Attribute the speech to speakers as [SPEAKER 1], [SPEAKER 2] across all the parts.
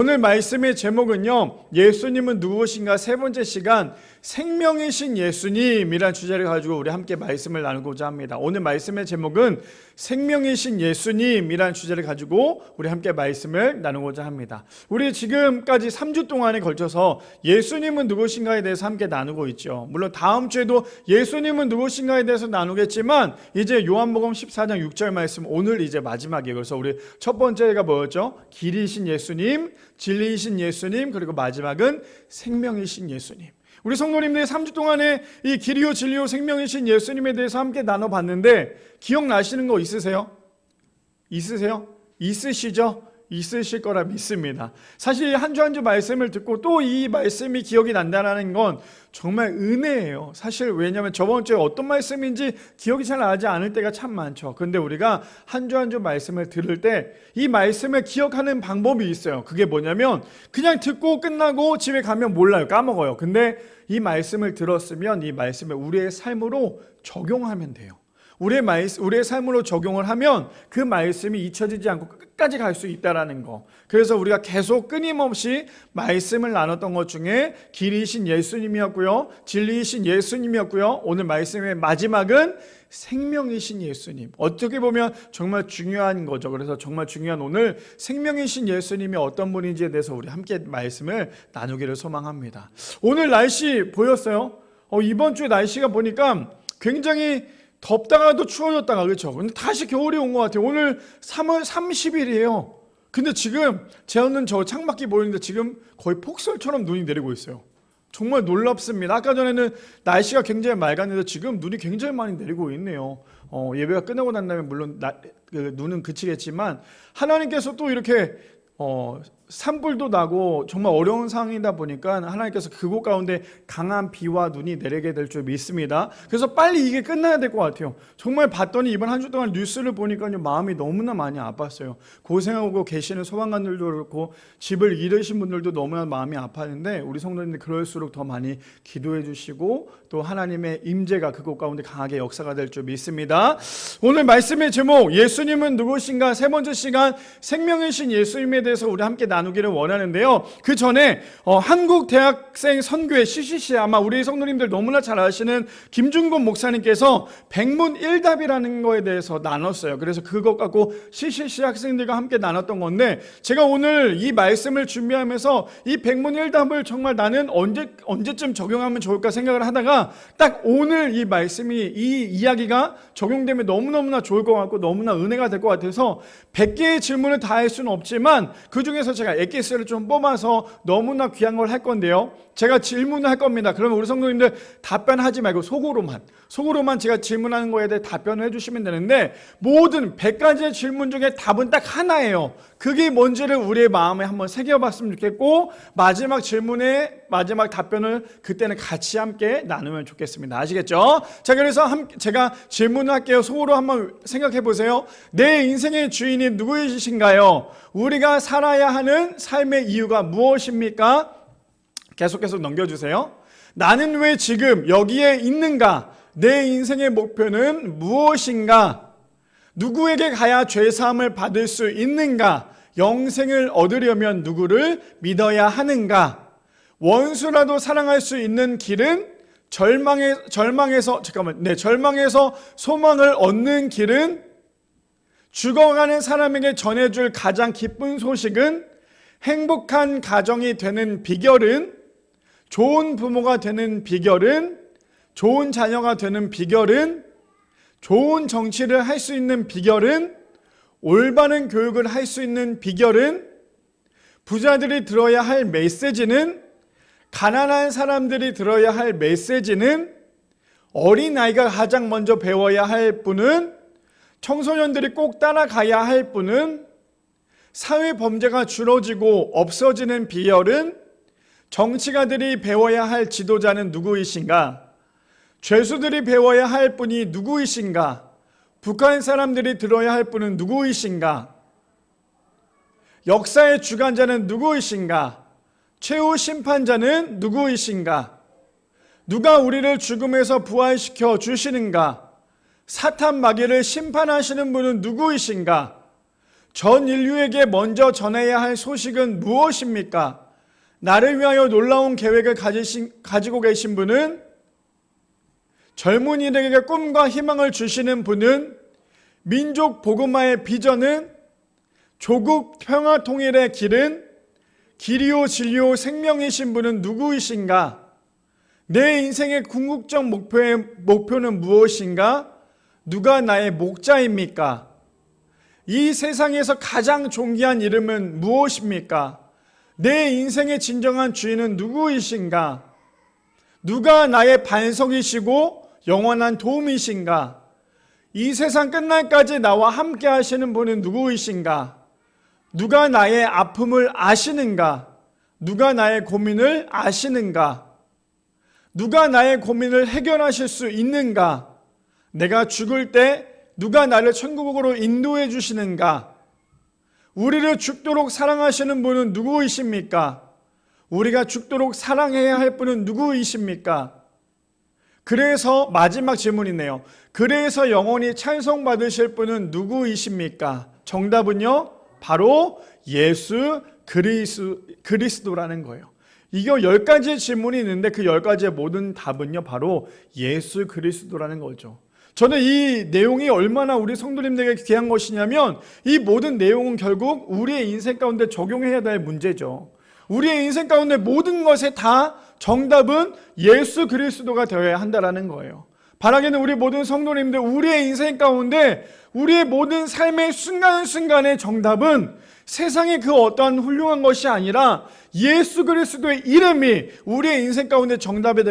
[SPEAKER 1] 오늘 말씀의 제목은요, 예수님은 누구신가 세 번째 시간, 생명이신 예수님이란 주제를 가지고 우리 함께 말씀을 나누고자 합니다. 오늘 말씀의 제목은 생명이신 예수님이란 주제를 가지고 우리 함께 말씀을 나누고자 합니다. 우리 지금까지 3주 동안에 걸쳐서 예수님은 누구신가에 대해서 함께 나누고 있죠. 물론 다음 주에도 예수님은 누구신가에 대해서 나누겠지만 이제 요한복음 14장 6절 말씀 오늘 이제 마지막이에요. 그래서 우리 첫 번째가 뭐였죠? 길이신 예수님, 진리이신 예수님, 그리고 마지막은 생명이신 예수님. 우리 성도님들이 3주 동안에 이 길이요 진리요 생명이신 예수님에 대해서 함께 나눠봤는데 기억나시는 거 있으세요? 있으시죠? 있으실 거라 믿습니다. 사실 한 주 한 주 말씀을 듣고 또 이 말씀이 기억이 난다는 건 정말 은혜예요. 사실 왜냐하면 저번 주에 어떤 말씀인지 기억이 잘 나지 않을 때가 참 많죠. 그런데 우리가 한 주 한 주 말씀을 들을 때 이 말씀을 기억하는 방법이 있어요. 그게 뭐냐면 그냥 듣고 끝나고 집에 가면 몰라요. 까먹어요. 근데 이 말씀을 들었으면 이 말씀을 우리의 삶으로 적용하면 돼요. 우리의 삶으로 적용을 하면 그 말씀이 잊혀지지 않고 끝까지 갈 수 있다는 거. 그래서 우리가 계속 끊임없이 말씀을 나눴던 것 중에 길이신 예수님이었고요, 진리이신 예수님이었고요, 오늘 말씀의 마지막은 생명이신 예수님. 어떻게 보면 정말 중요한 거죠. 그래서 정말 중요한 오늘 생명이신 예수님이 어떤 분인지에 대해서 우리 함께 말씀을 나누기를 소망합니다. 오늘 날씨 보였어요? 이번 주에 날씨가 보니까 굉장히 덥다가도 추워졌다가, 그렇죠? 근데 다시 겨울이 온 것 같아요. 오늘 3월 30일이에요. 근데 지금 저는 저 창밖이 보이는데 지금 거의 폭설처럼 눈이 내리고 있어요. 정말 놀랍습니다. 아까 전에는 날씨가 굉장히 맑았는데 지금 눈이 굉장히 많이 내리고 있네요. 예배가 끝나고 난 다음에 물론 눈은 그치겠지만 하나님께서 또 이렇게 산불도 나고 정말 어려운 상황이다 보니까 하나님께서 그곳 가운데 강한 비와 눈이 내리게 될 줄 믿습니다. 그래서 빨리 이게 끝나야 될 것 같아요. 정말 봤더니 이번 한 주 동안 뉴스를 보니까 마음이 너무나 많이 아팠어요. 고생하고 계시는 소방관들도 그렇고 집을 잃으신 분들도 너무나 마음이 아팠는데 우리 성도님들 그럴수록 더 많이 기도해 주시고 또 하나님의 임재가 그곳 가운데 강하게 역사가 될 줄 믿습니다. 오늘 말씀의 제목, 예수님은 누구신가 세 번째 시간, 생명이신 예수님에 대해서 우리 함께 나누기를 원하는데요. 그 전에 한국대학생 선교회 CCC, 아마 우리 성도님들 너무나 잘 아시는 김준곤 목사님께서 백문일답이라는 거에 대해서 나눴어요. 그래서 그것 갖고 CCC 학생들과 함께 나눴던 건데, 제가 오늘 이 말씀을 준비하면서 이 백문일답을 정말 나는 언제쯤 적용하면 좋을까 생각을 하다가 딱 오늘 이 말씀이, 이 이야기가 적용되면 너무너무나 좋을 것 같고 너무나 은혜가 될 것 같아서 100개의 질문을 다 할 수는 없지만 그 중에서 제가 엑기스를 좀 뽑아서 너무나 귀한 걸 할 건데요. 제가 질문을 할 겁니다. 그러면 우리 성도님들 답변하지 말고 속으로만 제가 질문하는 거에 대해 답변을 해주시면 되는데, 모든 100가지의 질문 중에 답은 딱 하나예요. 그게 뭔지를 우리의 마음에 한번 새겨봤으면 좋겠고, 마지막 질문에 마지막 답변을 그때는 같이 함께 나누면 좋겠습니다. 아시겠죠? 자, 그래서 제가 질문을 할게요. 속으로 한번 생각해 보세요. 내 인생의 주인이 누구이신가요? 우리가 살아야 하는 삶의 이유가 무엇입니까? 계속해서 넘겨주세요. 나는 왜 지금 여기에 있는가? 내 인생의 목표는 무엇인가? 누구에게 가야 죄사함을 받을 수 있는가? 영생을 얻으려면 누구를 믿어야 하는가? 원수라도 사랑할 수 있는 길은 절망에서 소망을 얻는 길은, 죽어가는 사람에게 전해줄 가장 기쁜 소식은, 행복한 가정이 되는 비결은, 좋은 부모가 되는 비결은, 좋은 자녀가 되는 비결은, 좋은 정치를 할 수 있는 비결은, 올바른 교육을 할 수 있는 비결은, 부자들이 들어야 할 메시지는, 가난한 사람들이 들어야 할 메시지는, 어린아이가 가장 먼저 배워야 할 분은, 청소년들이 꼭 따라가야 할 분은, 사회 범죄가 줄어지고 없어지는 비결은, 정치가들이 배워야 할 지도자는 누구이신가? 죄수들이 배워야 할 분이 누구이신가? 북한 사람들이 들어야 할 분은 누구이신가? 역사의 주관자는 누구이신가? 최후 심판자는 누구이신가? 누가 우리를 죽음에서 부활시켜 주시는가? 사탄 마귀를 심판하시는 분은 누구이신가? 전 인류에게 먼저 전해야 할 소식은 무엇입니까? 나를 위하여 놀라운 계획을 가지고 계신 분은, 젊은이들에게 꿈과 희망을 주시는 분은, 민족 복음화의 비전은, 조국 평화 통일의 길은, 길이요 진리요 생명이신 분은 누구이신가? 내 인생의 궁극적 목표는 무엇인가? 누가 나의 목자입니까? 이 세상에서 가장 존귀한 이름은 무엇입니까? 내 인생의 진정한 주인은 누구이신가? 누가 나의 반석이시고 영원한 도움이신가? 이 세상 끝날까지 나와 함께 하시는 분은 누구이신가? 누가 나의 아픔을 아시는가? 누가 나의 고민을 아시는가? 누가 나의 고민을 해결하실 수 있는가? 내가 죽을 때 누가 나를 천국으로 인도해 주시는가? 우리를 죽도록 사랑하시는 분은 누구이십니까? 우리가 죽도록 사랑해야 할 분은 누구이십니까? 그래서 마지막 질문이네요. 그래서 영원히 찬송받으실 분은 누구이십니까? 정답은요, 바로 예수 그리스도라는 거예요. 이거 10가지의 질문이 있는데 그 10가지의 모든 답은요, 바로 예수 그리스도라는 거죠. 저는 이 내용이 얼마나 우리 성도님들에게 귀한 것이냐면, 이 모든 내용은 결국 우리의 인생 가운데 적용해야 될 문제죠. 우리의 인생 가운데 모든 것에 다 정답은 예수 그리스도가 되어야 한다는 거예요. 바라기는 우리 모든 성도님들, 우리의 인생 가운데 우리의 모든 삶의 순간순간의 정답은 세상의 그 어떠한 훌륭한 것이 아니라 예수 그리스도의 이름이 우리의 인생 가운데 정답이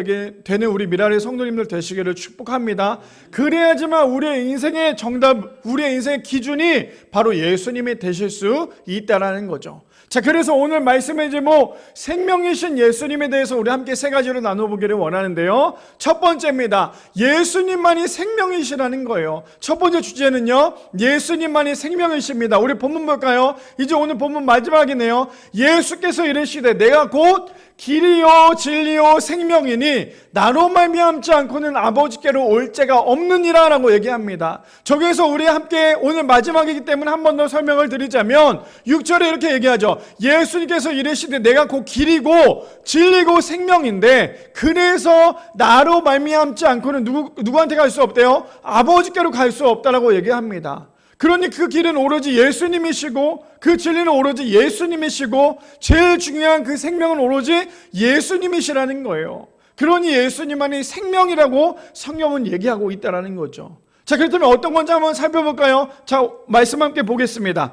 [SPEAKER 1] 되는 우리 미라의 성도님들 되시기를 축복합니다. 그래야지만 우리의 인생의 정답, 우리의 인생의 기준이 바로 예수님이 되실 수 있다는 거죠. 자, 그래서 오늘 말씀의 제목 생명이신 예수님에 대해서 우리 함께 3가지로 나눠보기를 원하는데요. 첫 번째입니다. 예수님만이 생명이시라는 거예요. 첫 번째 주제는요, 예수님만이 생명이십니다. 우리 본문 볼까요? 이제 오늘 본문 마지막이네요. 예수께서 이르시되 내가 곧 길이요 진리요 생명이니 나로 말미암지 않고는 아버지께로 올 자가 없느니라 라고 얘기합니다. 저기에서 우리 함께 오늘 마지막이기 때문에 한 번 더 설명을 드리자면 6절에 이렇게 얘기하죠. 예수님께서 이르시되 내가 곧 길이고 진리고 생명인데 그래서 나로 말미암지 않고는 누구한테 갈 수 없대요? 아버지께로 갈 수 없다라고 얘기합니다. 그러니 그 길은 오로지 예수님이시고 그 진리는 오로지 예수님이시고 제일 중요한 그 생명은 오로지 예수님이시라는 거예요. 그러니 예수님만이 생명이라고 성경은 얘기하고 있다는 거죠. 자, 그렇다면 어떤 건지 한번 살펴볼까요? 자, 말씀 함께 보겠습니다.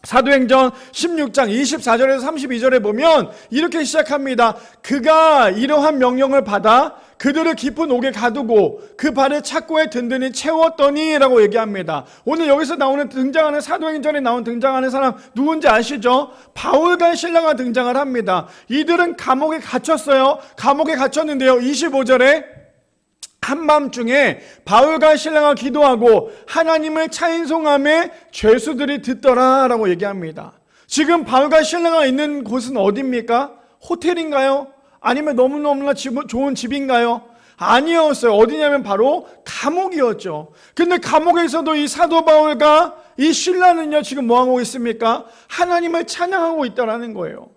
[SPEAKER 1] 사도행전 16장 24절에서 32절에 보면 이렇게 시작합니다. 그가 이러한 명령을 받아 그들을 깊은 옥에 가두고 그 발을 착고에 든든히 채웠더니 라고 얘기합니다. 오늘 여기서 등장하는 사도행전에 등장하는 사람 누군지 아시죠? 바울과 실라가 등장을 합니다. 이들은 감옥에 갇혔어요. 감옥에 갇혔는데요, 25절에 한밤중에 바울과 실라가 기도하고 하나님을 찬송하며 죄수들이 듣더라 라고 얘기합니다. 지금 바울과 실라가 있는 곳은 어디입니까? 호텔인가요? 아니면 너무너무나 좋은 집인가요? 아니었어요. 어디냐면 바로 감옥이었죠. 근데 감옥에서도 이 사도 바울과 이 실라는요, 지금 뭐하고 있습니까? 하나님을 찬양하고 있다는 거예요.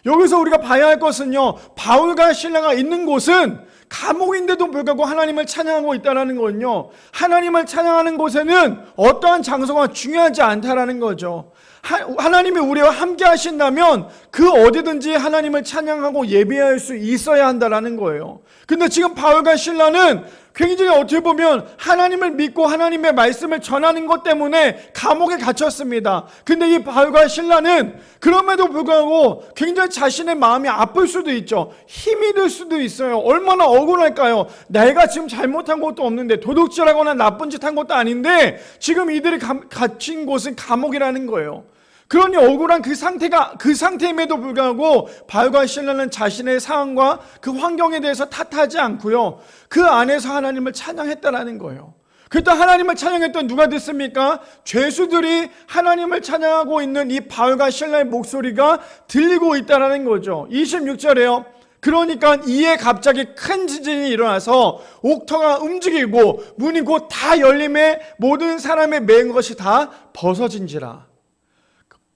[SPEAKER 1] 여기서 우리가 봐야 할 것은요, 바울과 실라가 있는 곳은 감옥인데도 불구하고 하나님을 찬양하고 있다는 건요, 하나님을 찬양하는 곳에는 어떠한 장소가 중요하지 않다라는 거죠. 하나님이 우리와 함께 하신다면 그 어디든지 하나님을 찬양하고 예배할 수 있어야 한다라는 거예요. 근데 지금 바울과 실라는 굉장히 어떻게 보면 하나님을 믿고 하나님의 말씀을 전하는 것 때문에 감옥에 갇혔습니다. 근데 이 바울과 실라는 그럼에도 불구하고 굉장히 자신의 마음이 아플 수도 있죠. 힘이 들 수도 있어요. 얼마나 억울할까요? 내가 지금 잘못한 것도 없는데, 도둑질하거나 나쁜 짓 한 것도 아닌데 지금 이들이 갇힌 곳은 감옥이라는 거예요. 그러니 억울한 그 상태임에도 불구하고 바울과 실라는 자신의 상황과 그 환경에 대해서 탓하지 않고요, 그 안에서 하나님을 찬양했다라는 거예요. 그때 하나님을 찬양했던 누가 됐습니까? 죄수들이 하나님을 찬양하고 있는 이 바울과 실라의 목소리가 들리고 있다라는 거죠. 26절에요. 그러니까 이에 갑자기 큰 지진이 일어나서 옥터가 움직이고 문이 곧 다 열림에 모든 사람의 매인 것이 다 벗어진지라.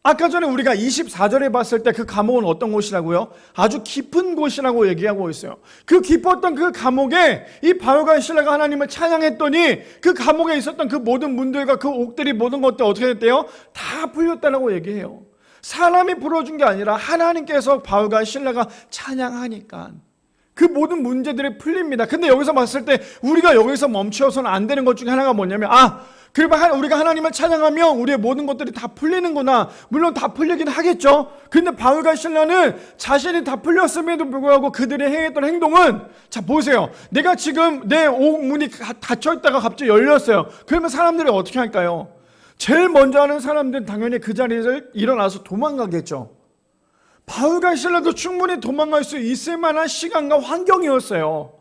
[SPEAKER 1] 아까 전에 우리가 24절에 봤을 때 그 감옥은 어떤 곳이라고요? 아주 깊은 곳이라고 얘기하고 있어요. 그 깊었던 그 감옥에 이 바울과 실라가 하나님을 찬양했더니 그 감옥에 있었던 그 모든 문들과 그 옥들이 모든 것들 어떻게 됐대요? 다 풀렸다라고 얘기해요. 사람이 풀어준 게 아니라 하나님께서 바울과 실라가 찬양하니까 그 모든 문제들이 풀립니다. 근데 여기서 봤을 때 우리가 여기서 멈춰서는 안 되는 것 중에 하나가 뭐냐면 그리고 우리가 하나님을 찬양하면 우리의 모든 것들이 다 풀리는구나. 물론 다 풀리긴 하겠죠. 그런데 바울과 실라는 자신이 다 풀렸음에도 불구하고 그들이 행했던 행동은, 자 보세요. 내가 지금 내 옥문이 닫혀있다가 갑자기 열렸어요. 그러면 사람들이 어떻게 할까요? 제일 먼저 하는 사람들은 당연히 그 자리에서 일어나서 도망가겠죠. 바울과 실라도 충분히 도망갈 수 있을 만한 시간과 환경이었어요.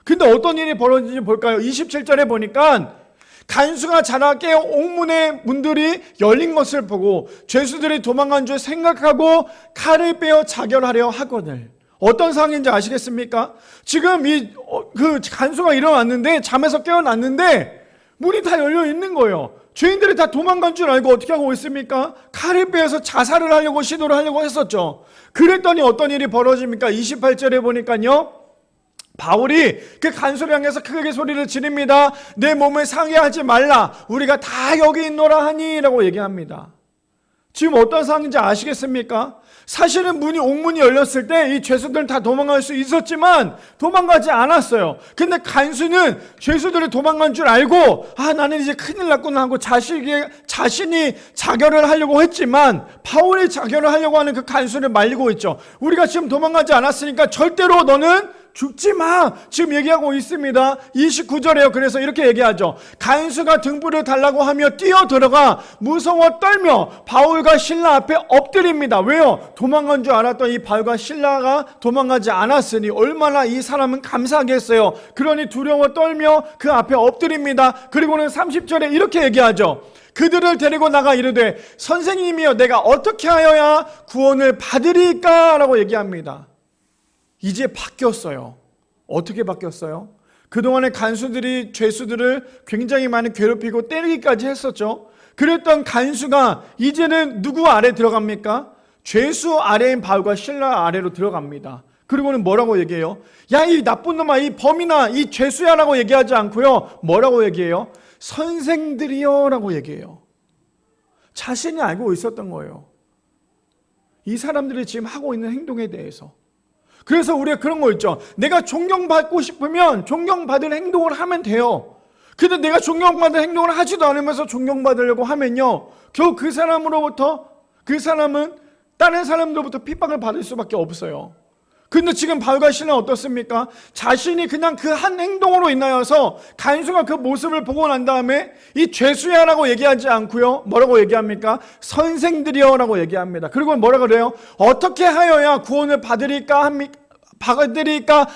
[SPEAKER 1] 근데 어떤 일이 벌어지는지 볼까요? 27절에 보니까 간수가 자나깨어 옥문의 문들이 열린 것을 보고 죄수들이 도망간 줄 생각하고 칼을 빼어 자결하려 하거늘. 어떤 상황인지 아시겠습니까? 지금 그 간수가 일어났는데, 잠에서 깨어났는데 문이 다 열려 있는 거예요. 죄인들이 다 도망간 줄 알고 어떻게 하고 있습니까? 칼을 빼서 자살을 하려고 시도를 하려고 했었죠. 그랬더니 어떤 일이 벌어집니까? 28절에 보니까요, 바울이 그 간수를 향해서 크게 소리를 지릅니다. 내 몸을 상해하지 말라. 우리가 다 여기 있노라 하니 라고 얘기합니다. 지금 어떤 상황인지 아시겠습니까? 사실은 옥문이 열렸을 때 이 죄수들은 다 도망갈 수 있었지만 도망가지 않았어요. 근데 간수는 죄수들이 도망간 줄 알고 나는 이제 큰일 났구나 하고 자신이 자결을 하려고 했지만 바울이 자결을 하려고 하는 그 간수를 말리고 있죠. 우리가 지금 도망가지 않았으니까 절대로 너는 죽지 마. 지금 얘기하고 있습니다. 29절에요. 그래서 이렇게 얘기하죠. 간수가 등불을 달라고 하며 뛰어 들어가 무서워 떨며 바울과 실라 앞에 엎드립니다. 왜요? 도망간 줄 알았던 이 바울과 실라가 도망가지 않았으니 얼마나 이 사람은 감사하겠어요. 그러니 두려워 떨며 그 앞에 엎드립니다. 그리고는 30절에 이렇게 얘기하죠. 그들을 데리고 나가 이르되 선생님이여 내가 어떻게 하여야 구원을 받으리까? 라고 얘기합니다. 이제 바뀌었어요. 어떻게 바뀌었어요? 그동안에 간수들이 죄수들을 굉장히 많이 괴롭히고 때리기까지 했었죠. 그랬던 간수가 이제는 누구 아래 들어갑니까? 죄수 아래인 바울과 실라 아래로 들어갑니다. 그리고는 뭐라고 얘기해요? 야, 이 나쁜 놈아, 이 범인아, 이 죄수야 라고 얘기하지 않고요. 뭐라고 얘기해요? 선생들이여 라고 얘기해요. 자신이 알고 있었던 거예요. 이 사람들이 지금 하고 있는 행동에 대해서. 그래서 우리가 그런 거 있죠. 내가 존경받고 싶으면 존경받을 행동을 하면 돼요. 근데 내가 존경받을 행동을 하지도 않으면서 존경받으려고 하면요, 결국 그 사람은 다른 사람들로부터 핍박을 받을 수밖에 없어요. 근데 지금 바울과 실라는 어떻습니까? 자신이 그냥 그 한 행동으로 인하여서 간수가 그 모습을 보고 난 다음에 이 죄수야라고 얘기하지 않고요, 뭐라고 얘기합니까? 선생들이여라고 얘기합니다. 그리고 뭐라 그래요? 어떻게 하여야 구원을 받으리까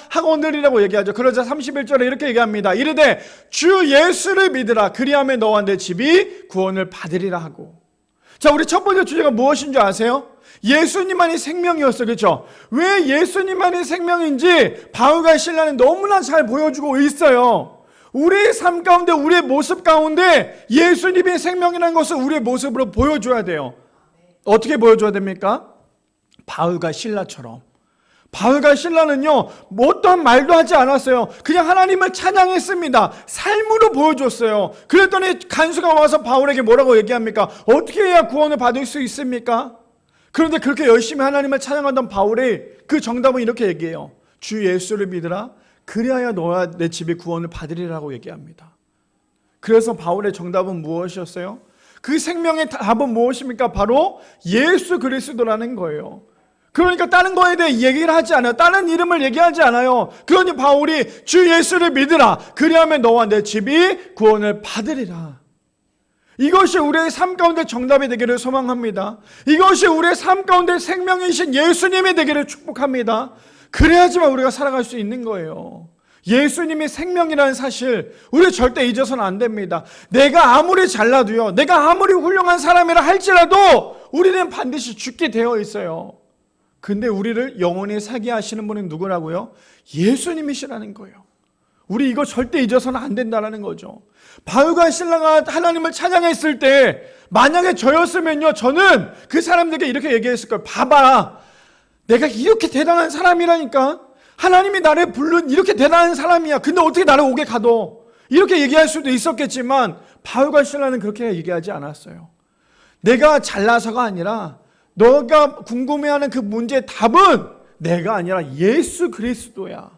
[SPEAKER 1] 하거늘이라고 얘기하죠. 그러자 31절에 이렇게 얘기합니다. 이르되 주 예수를 믿으라. 그리하면 너와 내 집이 구원을 받으리라 하고. 자, 우리 첫 번째 주제가 무엇인 줄 아세요? 예수님만이 생명이었어요. 그렇죠? 왜 예수님만이 생명인지 바울과 실라는 너무나 잘 보여주고 있어요. 우리의 삶 가운데, 우리의 모습 가운데 예수님이 생명이라는 것을 우리의 모습으로 보여줘야 돼요. 어떻게 보여줘야 됩니까? 바울과 실라처럼. 바울과 실라는요, 어떠한 말도 하지 않았어요. 그냥 하나님을 찬양했습니다. 삶으로 보여줬어요. 그랬더니 간수가 와서 바울에게 뭐라고 얘기합니까? 어떻게 해야 구원을 받을 수 있습니까? 그런데 그렇게 열심히 하나님을 찬양하던 바울이 그 정답은 이렇게 얘기해요. 주 예수를 믿으라. 그리하여 너와 내 집이 구원을 받으리라고 얘기합니다. 그래서 바울의 정답은 무엇이었어요? 그 생명의 답은 무엇입니까? 바로 예수 그리스도라는 거예요. 그러니까 다른 거에 대해 얘기를 하지 않아요. 다른 이름을 얘기하지 않아요. 그러니 바울이 주 예수를 믿으라. 그리하면 너와 내 집이 구원을 받으리라. 이것이 우리의 삶 가운데 정답이 되기를 소망합니다. 이것이 우리의 삶 가운데 생명이신 예수님이 되기를 축복합니다. 그래야지만 우리가 살아갈 수 있는 거예요. 예수님이 생명이라는 사실 우리 절대 잊어서는 안 됩니다. 내가 아무리 잘나도요, 내가 아무리 훌륭한 사람이라 할지라도 우리는 반드시 죽게 되어 있어요. 근데 우리를 영원히 살게 하시는 분은 누구라고요? 예수님이시라는 거예요. 우리 이거 절대 잊어서는 안 된다는 거죠. 바울과 실라가 하나님을 찬양했을 때 만약에 저였으면요, 저는 그 사람들에게 이렇게 얘기했을 거예요. 봐봐, 내가 이렇게 대단한 사람이라니까. 하나님이 나를 부른 이렇게 대단한 사람이야. 근데 어떻게 나를 옥에 가둬? 이렇게 얘기할 수도 있었겠지만 바울과 실라는 그렇게 얘기하지 않았어요. 내가 잘나서가 아니라 너가 궁금해하는 그 문제의 답은 내가 아니라 예수 그리스도야.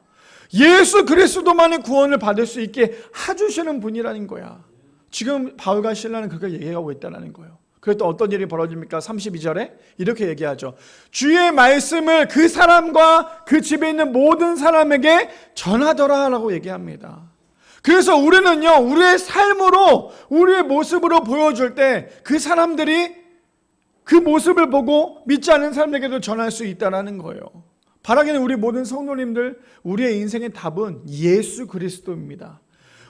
[SPEAKER 1] 예수 그리스도만의 구원을 받을 수 있게 해주시는 분이라는 거야. 지금 바울과 실라는 그렇게 얘기하고 있다는 거예요. 그래서 또 어떤 일이 벌어집니까? 32절에 이렇게 얘기하죠. 주의 말씀을 그 사람과 그 집에 있는 모든 사람에게 전하더라 라고 얘기합니다. 그래서 우리는요, 우리의 삶으로, 우리의 모습으로 보여줄 때 그 사람들이 그 모습을 보고 믿지 않는 사람에게도 전할 수 있다는 거예요. 바라기는 우리 모든 성도님들, 우리의 인생의 답은 예수 그리스도입니다.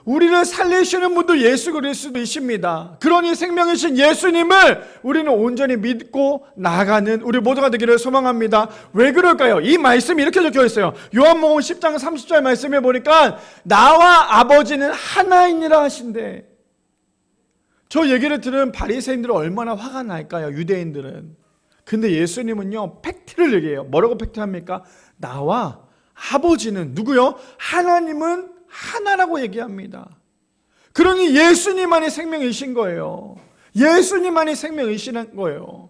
[SPEAKER 1] 우리를 살리시는 분도 예수 그리스도이십니다. 그러니 생명이신 예수님을 우리는 온전히 믿고 나아가는 우리 모두가 되기를 소망합니다. 왜 그럴까요? 이 말씀이 이렇게 적혀 있어요. 요한복음 10장 30절 말씀에 보니까 나와 아버지는 하나이니라 하신대. 저 얘기를 들은 바리새인들은 얼마나 화가 날까요? 유대인들은. 근데 예수님은요, 팩트를 얘기해요. 뭐라고 팩트합니까? 나와 아버지는 누구요? 하나님은 하나라고 얘기합니다. 그러니 예수님만이 생명이신 거예요. 예수님만이 생명이시는 거예요.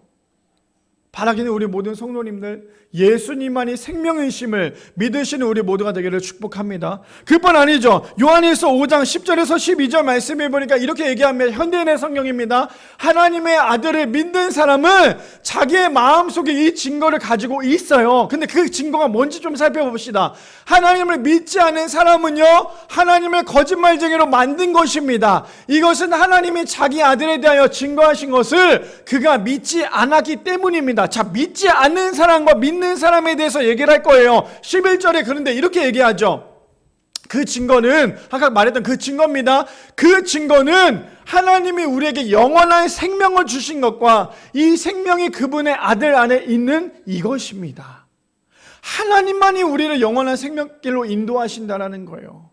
[SPEAKER 1] 바라기는 우리 모든 성도님들 예수님만이 생명이심을 믿으시는 우리 모두가 되기를 축복합니다. 그뿐 아니죠. 요한일서 5장 10절에서 12절 말씀해 보니까 이렇게 얘기합니다. 현대인의 성경입니다. 하나님의 아들을 믿는 사람은 자기의 마음속에 이 증거를 가지고 있어요. 근데 그 증거가 뭔지 좀 살펴봅시다. 하나님을 믿지 않은 사람은요, 하나님을 거짓말쟁이로 만든 것입니다. 이것은 하나님이 자기 아들에 대하여 증거하신 것을 그가 믿지 않았기 때문입니다. 자, 믿지 않는 사람과 믿는 사람에 대해서 얘기를 할 거예요. 11절에 그런데 이렇게 얘기하죠. 그 증거는 아까 말했던 그 증거입니다. 그 증거는 하나님이 우리에게 영원한 생명을 주신 것과 이 생명이 그분의 아들 안에 있는 이것입니다. 하나님만이 우리를 영원한 생명길로 인도하신다는 거예요.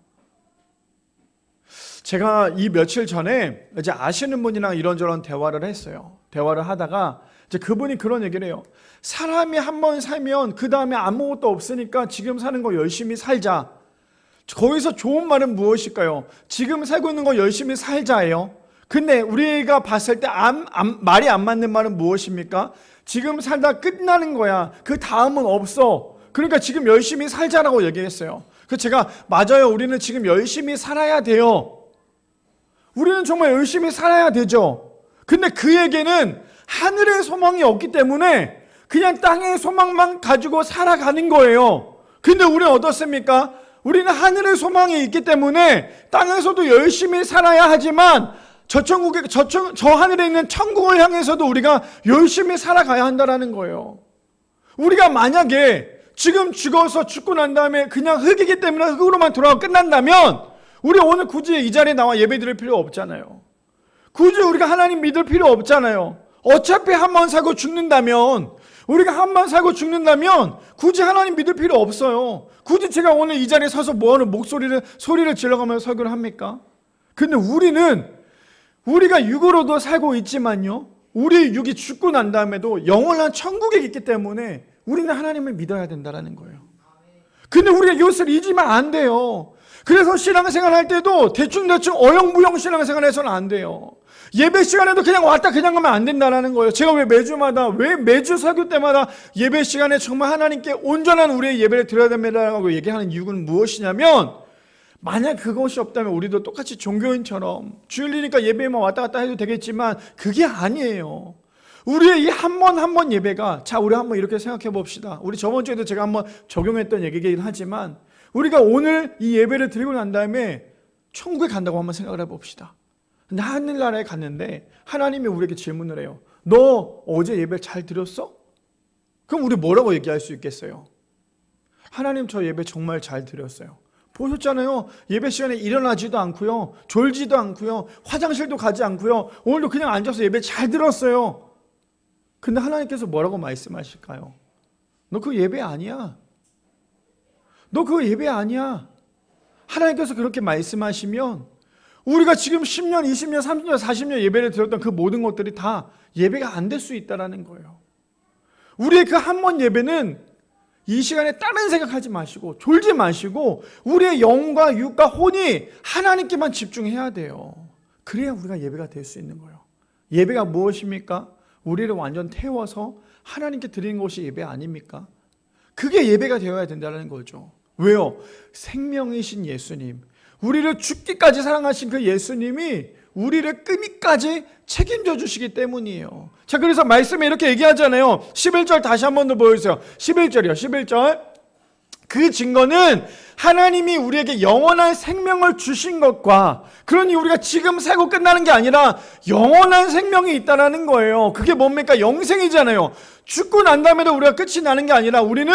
[SPEAKER 1] 제가 이 며칠 전에 이제 아시는 분이랑 이런저런 대화를 했어요. 대화를 하다가 이제 그분이 그런 얘기를 해요. 사람이 한번 살면 그 다음에 아무것도 없으니까 지금 사는 거 열심히 살자. 거기서 좋은 말은 무엇일까요? 지금 살고 있는 거 열심히 살자예요. 근데 우리가 봤을 때 말이 안 맞는 말은 무엇입니까? 지금 살다 끝나는 거야. 그 다음은 없어. 그러니까 지금 열심히 살자라고 얘기했어요. 그래서 제가 맞아요. 우리는 지금 열심히 살아야 돼요. 우리는 정말 열심히 살아야 되죠. 근데 그에게는 하늘의 소망이 없기 때문에 그냥 땅의 소망만 가지고 살아가는 거예요. 근데 우리는 어떻습니까? 우리는 하늘의 소망이 있기 때문에 땅에서도 열심히 살아야 하지만 저 하늘에 있는 천국을 향해서도 우리가 열심히 살아가야 한다는 거예요. 우리가 만약에 지금 죽고 난 다음에 그냥 흙이기 때문에 흙으로만 돌아가고 끝난다면 우리 오늘 굳이 이 자리에 나와 예배 드릴 필요 없잖아요. 굳이 우리가 하나님 믿을 필요 없잖아요. 어차피 한 번 살고 죽는다면, 우리가 한 번 살고 죽는다면 굳이 하나님 믿을 필요 없어요. 굳이 제가 오늘 이 자리에 서서 뭐하는 소리를 질러가면서 설교를 합니까? 근데 우리가 육으로도 살고 있지만요, 우리 육이 죽고 난 다음에도 영원한 천국에 있기 때문에 우리는 하나님을 믿어야 된다는 거예요. 근데 우리가 이것을 잊으면 안 돼요. 그래서 신앙생활 할 때도 대충대충 어영부영 신앙생활 해서는 안 돼요. 예배 시간에도 그냥 왔다 그냥 가면 안 된다는 거예요. 제가 왜 매주 설교 때마다 예배 시간에 정말 하나님께 온전한 우리의 예배를 드려야 됩니다라고 얘기하는 이유는 무엇이냐면, 만약 그것이 없다면 우리도 똑같이 종교인처럼 주일이니까 예배만 왔다 갔다 해도 되겠지만 그게 아니에요. 우리의 이 한 번 한 번 예배가, 자, 우리 한번 이렇게 생각해 봅시다. 우리 저번 주에도 제가 한번 적용했던 얘기긴 하지만 우리가 오늘 이 예배를 드리고 난 다음에 천국에 간다고 한번 생각을 해봅시다. 근데 하늘나라에 갔는데 하나님이 우리에게 질문을 해요. 너 어제 예배 잘 드렸어? 그럼 우리 뭐라고 얘기할 수 있겠어요? 하나님, 저 예배 정말 잘 드렸어요. 보셨잖아요. 예배 시간에 일어나지도 않고요, 졸지도 않고요, 화장실도 가지 않고요, 오늘도 그냥 앉아서 예배 잘 들었어요. 근데 하나님께서 뭐라고 말씀하실까요? 너 그 예배 아니야. 너 그거 예배 아니야. 하나님께서 그렇게 말씀하시면 우리가 지금 10년, 20년, 30년, 40년 예배를 드렸던 그 모든 것들이 다 예배가 안 될 수 있다는 거예요. 우리의 그 한 번 예배는 이 시간에 다른 생각하지 마시고 졸지 마시고 우리의 영과 육과 혼이 하나님께만 집중해야 돼요. 그래야 우리가 예배가 될 수 있는 거예요. 예배가 무엇입니까? 우리를 완전 태워서 하나님께 드리는 것이 예배 아닙니까? 그게 예배가 되어야 된다는 거죠. 왜요? 생명이신 예수님, 우리를 죽기까지 사랑하신 그 예수님이 우리를 끝까지 책임져 주시기 때문이에요. 자, 그래서 말씀에 이렇게 얘기하잖아요. 11절 다시 한 번 더 보여주세요. 11절이요. 11절. 그 증거는 하나님이 우리에게 영원한 생명을 주신 것과, 그러니 우리가 지금 살고 끝나는 게 아니라 영원한 생명이 있다는 거예요. 그게 뭡니까? 영생이잖아요. 죽고 난 다음에도 우리가 끝이 나는 게 아니라 우리는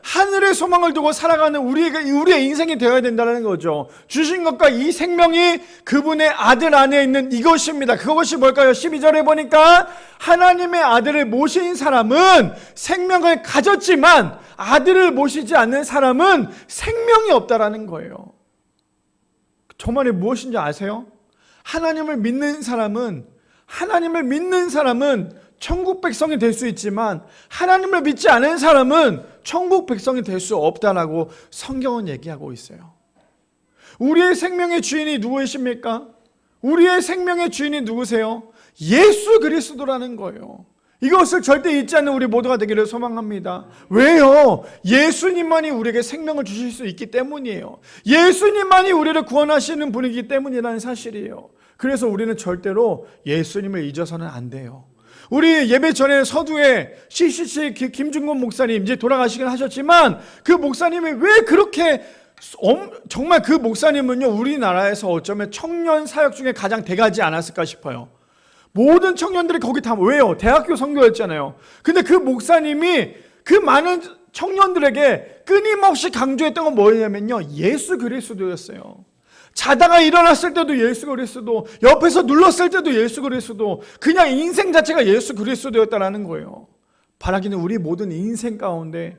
[SPEAKER 1] 하늘의 소망을 두고 살아가는 우리의 인생이 되어야 된다는 거죠. 주신 것과 이 생명이 그분의 아들 안에 있는 이것입니다. 그것이 뭘까요? 12절에 보니까 하나님의 아들을 모신 사람은 생명을 가졌지만 아들을 모시지 않는 사람은 생명이 없다라는 거예요. 저 말이 무엇인지 아세요? 하나님을 믿는 사람은 천국 백성이 될 수 있지만 하나님을 믿지 않은 사람은 천국 백성이 될 수 없다라고 성경은 얘기하고 있어요. 우리의 생명의 주인이 누구이십니까? 우리의 생명의 주인이 누구세요? 예수 그리스도라는 거예요. 이것을 절대 잊지 않는 우리 모두가 되기를 소망합니다. 왜요? 예수님만이 우리에게 생명을 주실 수 있기 때문이에요. 예수님만이 우리를 구원하시는 분이기 때문이라는 사실이에요. 그래서 우리는 절대로 예수님을 잊어서는 안 돼요. 우리 예배 전에 서두에 CCC 김중곤 목사님 이제 돌아가시긴 하셨지만 그 목사님이 왜 그렇게 정말 그 목사님은요 우리나라에서 어쩌면 청년 사역 중에 가장 대가지 않았을까 싶어요. 모든 청년들이 거기 다 왜요? 대학교 선교였잖아요. 근데 그 목사님이 그 많은 청년들에게 끊임없이 강조했던 건 뭐냐면요 예수 그리스도였어요. 자다가 일어났을 때도 예수 그리스도, 옆에서 눌렀을 때도 예수 그리스도, 그냥 인생 자체가 예수 그리스도였다라는 거예요. 바라기는 우리 모든 인생 가운데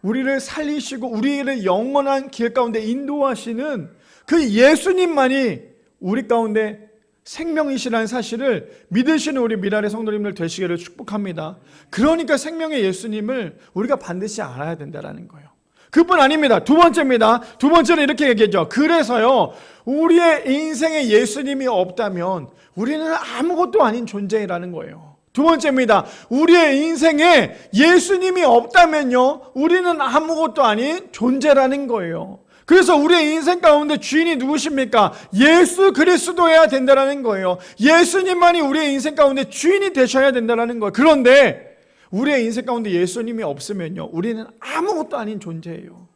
[SPEAKER 1] 우리를 살리시고 우리를 영원한 길 가운데 인도하시는 그 예수님만이 우리 가운데 생명이시라는 사실을 믿으시는 우리 미랄의 성도님들 되시기를 축복합니다. 그러니까 생명의 예수님을 우리가 반드시 알아야 된다는 거예요. 그뿐 아닙니다. 두 번째입니다. 두 번째는 이렇게 얘기했죠. 그래서요 우리의 인생에 예수님이 없다면 우리는 아무것도 아닌 존재라는 거예요. 두 번째입니다. 우리의 인생에 예수님이 없다면요 우리는 아무것도 아닌 존재라는 거예요. 그래서 우리의 인생 가운데 주인이 누구십니까? 예수 그리스도여야 된다는 거예요. 예수님만이 우리의 인생 가운데 주인이 되셔야 된다는 거예요. 그런데 우리의 인생 가운데 예수님이 없으면요 우리는 아무것도 아닌 존재예요.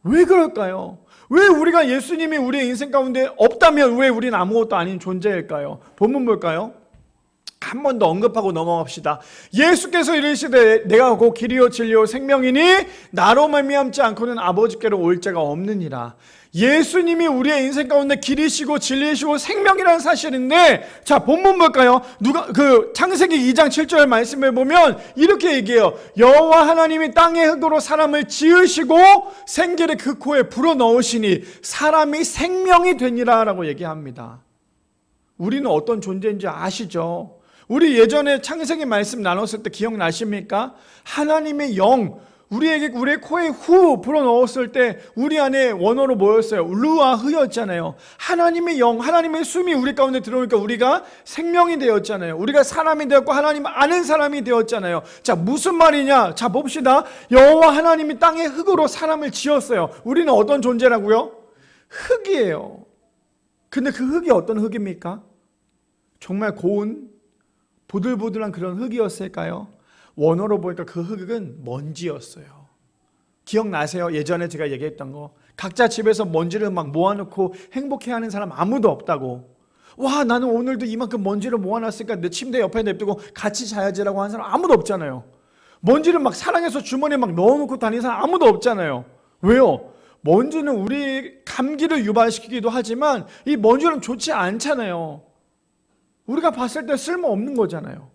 [SPEAKER 1] 왜 그럴까요? 왜 우리가 예수님이 우리의 인생 가운데 없다면 왜 우리는 아무것도 아닌 존재일까요? 본문 볼까요? 한 번 더 언급하고 넘어갑시다. 예수께서 이르시되 내가 곧 길이요 진리요 생명이니 나로 말미암지 않고는 아버지께로 올 자가 없느니라. 예수님이 우리의 인생 가운데 길이시고 진리시고 생명이라는 사실인데, 자 본문 볼까요? 창세기 2장 7절 말씀을 보면 이렇게 얘기해요. 여호와 하나님이 땅의 흙으로 사람을 지으시고 생기를 그 코에 불어넣으시니 사람이 생명이 되니라 라고 얘기합니다. 우리는 어떤 존재인지 아시죠? 우리 예전에 창세기 말씀 나눴을 때 기억나십니까? 하나님의 영, 우리의 코에 후 불어넣었을 때 우리 안에 원어로 뭐였어요? 루아흐였잖아요. 하나님의 영, 하나님의 숨이 우리 가운데 들어오니까 우리가 생명이 되었잖아요. 우리가 사람이 되었고 하나님 아는 사람이 되었잖아요. 자, 무슨 말이냐? 자, 봅시다. 여호와 하나님이 땅의 흙으로 사람을 지었어요. 우리는 어떤 존재라고요? 흙이에요. 근데 그 흙이 어떤 흙입니까? 정말 고운 보들보들한 그런 흙이었을까요? 원어로 보니까 그 흙은 먼지였어요. 기억나세요? 예전에 제가 얘기했던 거. 각자 집에서 먼지를 막 모아놓고 행복해하는 사람 아무도 없다고. 와, 나는 오늘도 이만큼 먼지를 모아놨으니까 내 침대 옆에 냅두고 같이 자야지라고 하는 사람 아무도 없잖아요. 먼지를 막 사랑해서 주머니에 막 넣어놓고 다니는 사람 아무도 없잖아요. 왜요? 먼지는 우리 감기를 유발시키기도 하지만 이 먼지는 좋지 않잖아요. 우리가 봤을 때 쓸모없는 거잖아요.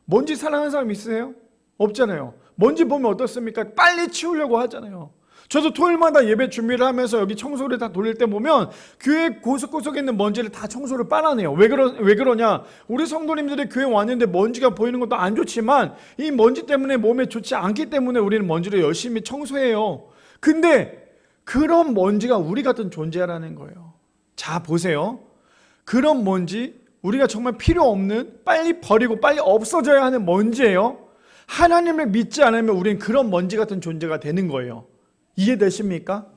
[SPEAKER 1] 먼지 사랑하는 사람 있으세요? 없잖아요. 먼지 보면 어떻습니까? 빨리 치우려고 하잖아요. 저도 토요일마다 예배 준비를 하면서 여기 청소를 다 돌릴 때 보면 교회 구석구석에 있는 먼지를 다 청소를 빨아내요. 왜 그러냐? 우리 성도님들이 교회 왔는데 먼지가 보이는 것도 안 좋지만 이 먼지 때문에 몸에 좋지 않기 때문에 우리는 먼지를 열심히 청소해요. 근데 그런 먼지가 우리 같은 존재라는 거예요. 자, 보세요. 그런 먼지, 우리가 정말 필요 없는, 빨리 버리고 빨리 없어져야 하는 먼지예요. 하나님을 믿지 않으면 우리는 그런 먼지 같은 존재가 되는 거예요. 이해되십니까?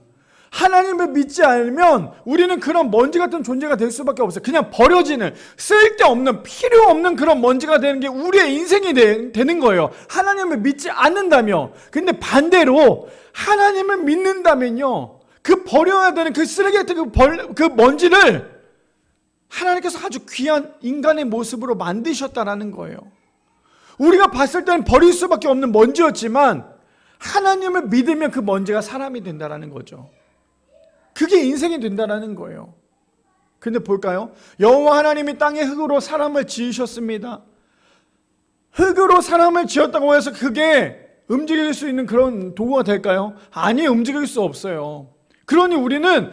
[SPEAKER 1] 하나님을 믿지 않으면 우리는 그런 먼지 같은 존재가 될 수밖에 없어요. 그냥 버려지는, 쓸데없는, 필요 없는 그런 먼지가 되는 게 우리의 인생이 되는 거예요. 하나님을 믿지 않는다며. 근데 반대로 하나님을 믿는다면요, 그 버려야 되는 그 쓰레기 같은 그 먼지를 하나님께서 아주 귀한 인간의 모습으로 만드셨다라는 거예요. 우리가 봤을 때는 버릴 수밖에 없는 먼지였지만 하나님을 믿으면 그 먼지가 사람이 된다라는 거죠. 그게 인생이 된다라는 거예요. 근데 볼까요? 여호와 하나님이 땅의 흙으로 사람을 지으셨습니다. 흙으로 사람을 지었다고 해서 그게 움직일 수 있는 그런 도구가 될까요? 아니, 움직일 수 없어요. 그러니 우리는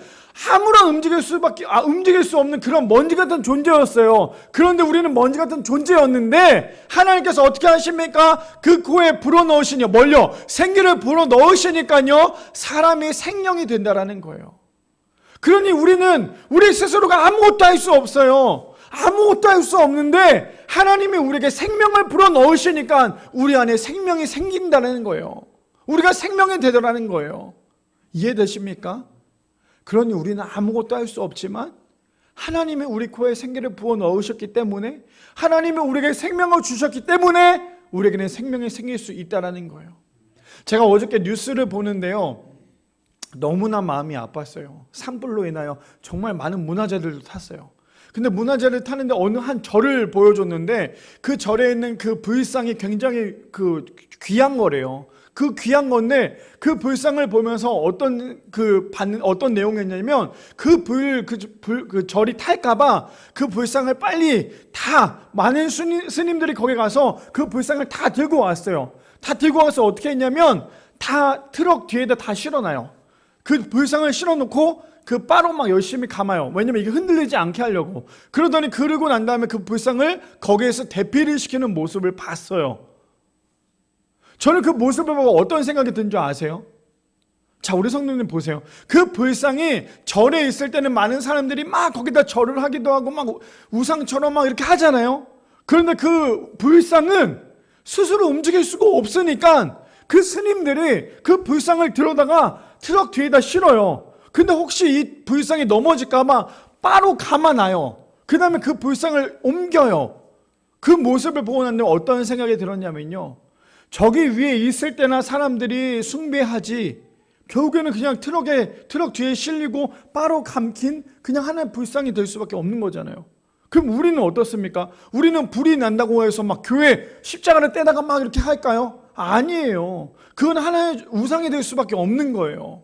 [SPEAKER 1] 아무런 움직일 수 없는 그런 먼지 같은 존재였어요. 그런데 우리는 먼지 같은 존재였는데 하나님께서 어떻게 하십니까? 그 코에 불어넣으시니, 뭘요? 생기를 불어넣으시니까요, 사람이 생명이 된다라는 거예요. 그러니 우리는 우리 스스로가 아무것도 할 수 없어요. 아무것도 할 수 없는데 하나님이 우리에게 생명을 불어넣으시니까 우리 안에 생명이 생긴다는 거예요. 우리가 생명이 되더라는 거예요. 이해되십니까? 그러니 우리는 아무것도 할 수 없지만 하나님이 우리 코에 생기를 부어 넣으셨기 때문에, 하나님이 우리에게 생명을 주셨기 때문에 우리에게는 생명이 생길 수 있다는 거예요. 제가 어저께 뉴스를 보는데요, 너무나 마음이 아팠어요. 산불로 인하여 정말 많은 문화재들도 탔어요. 근데 문화재를 타는데 어느 한 절을 보여줬는데 그 절에 있는 그 불상이 굉장히 그 귀한 거래요. 그 귀한 건데 그 불상을 보면서 어떤 내용이었냐면 그 절이 탈까봐 그 불상을 빨리 다 많은 스님들이 거기 가서 그 불상을 다 들고 왔어요. 다 들고 와서 어떻게 했냐면 다 트럭 뒤에다 다 실어놔요. 그 불상을 실어놓고 그 바로 막 열심히 감아요. 왜냐면 이게 흔들리지 않게 하려고. 그러더니 그러고 난 다음에 그 불상을 거기에서 대피를 시키는 모습을 봤어요. 저는 그 모습을 보고 어떤 생각이 든 줄 아세요? 자, 우리 성도님 보세요. 그 불상이 절에 있을 때는 많은 사람들이 막 거기다 절을 하기도 하고 막 우상처럼 막 이렇게 하잖아요. 그런데 그 불상은 스스로 움직일 수가 없으니까 그 스님들이 그 불상을 들어다가 트럭 뒤에다 실어요. 근데 혹시 이 불상이 넘어질까봐 바로 감아놔요. 그 다음에 그 불상을 옮겨요. 그 모습을 보고 난 다음에 어떤 생각이 들었냐면요, 저기 위에 있을 때나 사람들이 숭배하지 결국에는 그냥 트럭 뒤에 실리고 바로 감긴 그냥 하나의 불상이 될 수밖에 없는 거잖아요. 그럼 우리는 어떻습니까? 우리는 불이 난다고 해서 막 교회 십자가를 떼다가 막 이렇게 할까요? 아니에요. 그건 하나의 우상이 될 수밖에 없는 거예요.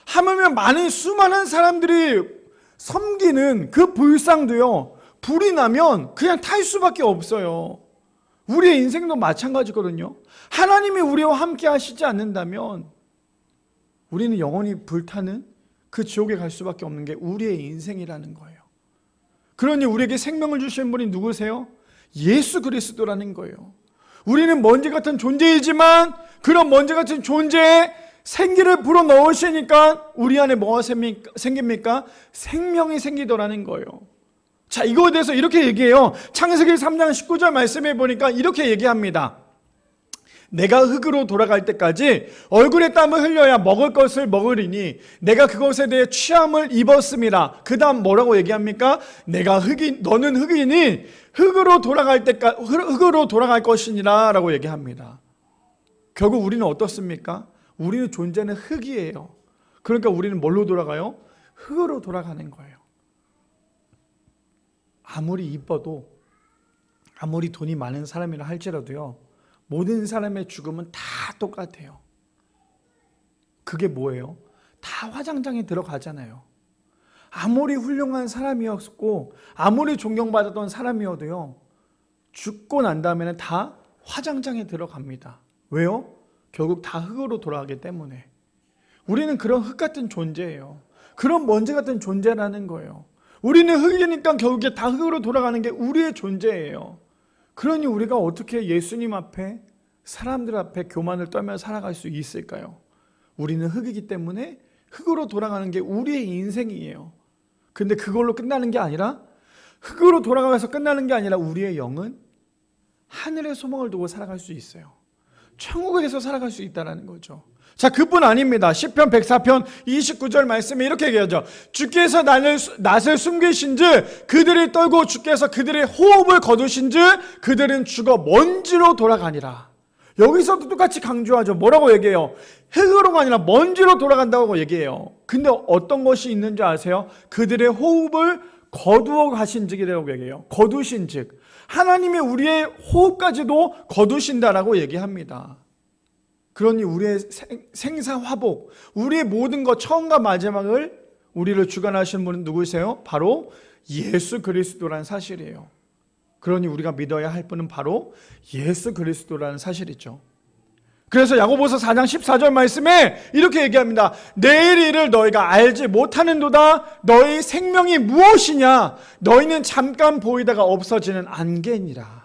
[SPEAKER 1] 하물며 수많은 사람들이 섬기는 그 불상도요, 불이 나면 그냥 탈 수밖에 없어요. 우리의 인생도 마찬가지거든요. 하나님이 우리와 함께 하시지 않는다면 우리는 영원히 불타는 그 지옥에 갈 수밖에 없는 게 우리의 인생이라는 거예요. 그러니 우리에게 생명을 주신 분이 누구세요? 예수 그리스도라는 거예요. 우리는 먼지 같은 존재이지만 그런 먼지 같은 존재에 생기를 불어넣으시니까 우리 안에 뭐가 생깁니까? 생명이 생기더라는 거예요. 자, 이거에 대해서 이렇게 얘기해요. 창세기 3장 19절 말씀해 보니까 이렇게 얘기합니다. 내가 흙으로 돌아갈 때까지 얼굴에 땀을 흘려야 먹을 것을 먹으리니 내가 그것에 대해 취함을 입었습니다. 그 다음 뭐라고 얘기합니까? 너는 흙이니 흙으로 돌아갈 것이니라 라고 얘기합니다. 결국 우리는 어떻습니까? 우리는 존재는 흙이에요. 그러니까 우리는 뭘로 돌아가요? 흙으로 돌아가는 거예요. 아무리 이뻐도, 아무리 돈이 많은 사람이라 할지라도요, 모든 사람의 죽음은 다 똑같아요. 그게 뭐예요? 다 화장장에 들어가잖아요. 아무리 훌륭한 사람이었고 아무리 존경받았던 사람이어도요, 죽고 난 다음에는 다 화장장에 들어갑니다. 왜요? 결국 다 흙으로 돌아가기 때문에. 우리는 그런 흙 같은 존재예요. 그런 먼지 같은 존재라는 거예요. 우리는 흙이니까 결국에 다 흙으로 돌아가는 게 우리의 존재예요. 그러니 우리가 어떻게 예수님 앞에, 사람들 앞에 교만을 떨며 살아갈 수 있을까요? 우리는 흙이기 때문에 흙으로 돌아가는 게 우리의 인생이에요. 근데 그걸로 끝나는 게 아니라, 흙으로 돌아가서 끝나는 게 아니라 우리의 영은 하늘의 소망을 두고 살아갈 수 있어요. 천국에서 살아갈 수 있다는 거죠. 자, 그뿐 아닙니다. 시편 104편 29절 말씀에 이렇게 얘기하죠. 주께서 낯을 숨기신즉 그들이 떨고 주께서 그들의 호흡을 거두신즉 그들은 죽어 먼지로 돌아가니라. 여기서도 똑같이 강조하죠. 뭐라고 얘기해요? 흙으로가 아니라 먼지로 돌아간다고 얘기해요. 근데 어떤 것이 있는지 아세요? 그들의 호흡을 거두어 가신즉이라고 얘기해요. 거두신즉. 하나님이 우리의 호흡까지도 거두신다라고 얘기합니다. 그러니 우리의 생사화복, 우리의 모든 것 처음과 마지막을 우리를 주관하시는 분은 누구세요? 바로 예수 그리스도라는 사실이에요. 그러니 우리가 믿어야 할 분은 바로 예수 그리스도라는 사실이죠. 그래서 야고보서 4장 14절 말씀에 이렇게 얘기합니다. 내일 일을 너희가 알지 못하는도다. 너희 생명이 무엇이냐? 너희는 잠깐 보이다가 없어지는 안개니라.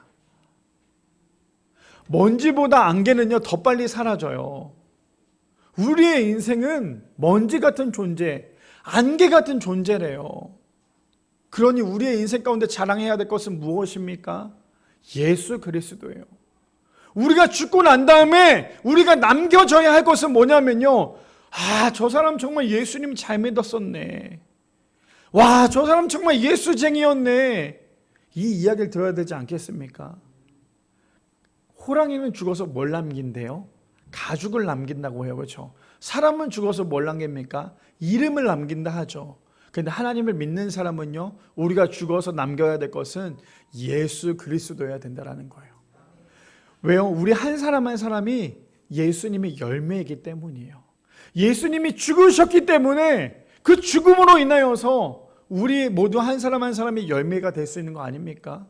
[SPEAKER 1] 먼지보다 안개는요 더 빨리 사라져요. 우리의 인생은 먼지 같은 존재, 안개 같은 존재래요. 그러니 우리의 인생 가운데 자랑해야 될 것은 무엇입니까? 예수 그리스도예요. 우리가 죽고 난 다음에 우리가 남겨져야 할 것은 뭐냐면요, 저 사람 정말 예수님 잘 믿었었네. 와, 저 사람 정말 예수쟁이였네. 이 이야기를 들어야 되지 않겠습니까? 호랑이는 죽어서 뭘 남긴대요? 가죽을 남긴다고 해요. 그렇죠? 사람은 죽어서 뭘 남깁니까? 이름을 남긴다 하죠. 그런데 하나님을 믿는 사람은요, 우리가 죽어서 남겨야 될 것은 예수 그리스도여야 된다는 거예요. 왜요? 우리 한 사람 한 사람이 예수님의 열매이기 때문이에요. 예수님이 죽으셨기 때문에 그 죽음으로 인하여서 우리 모두 한 사람 한 사람이 열매가 될 수 있는 거 아닙니까?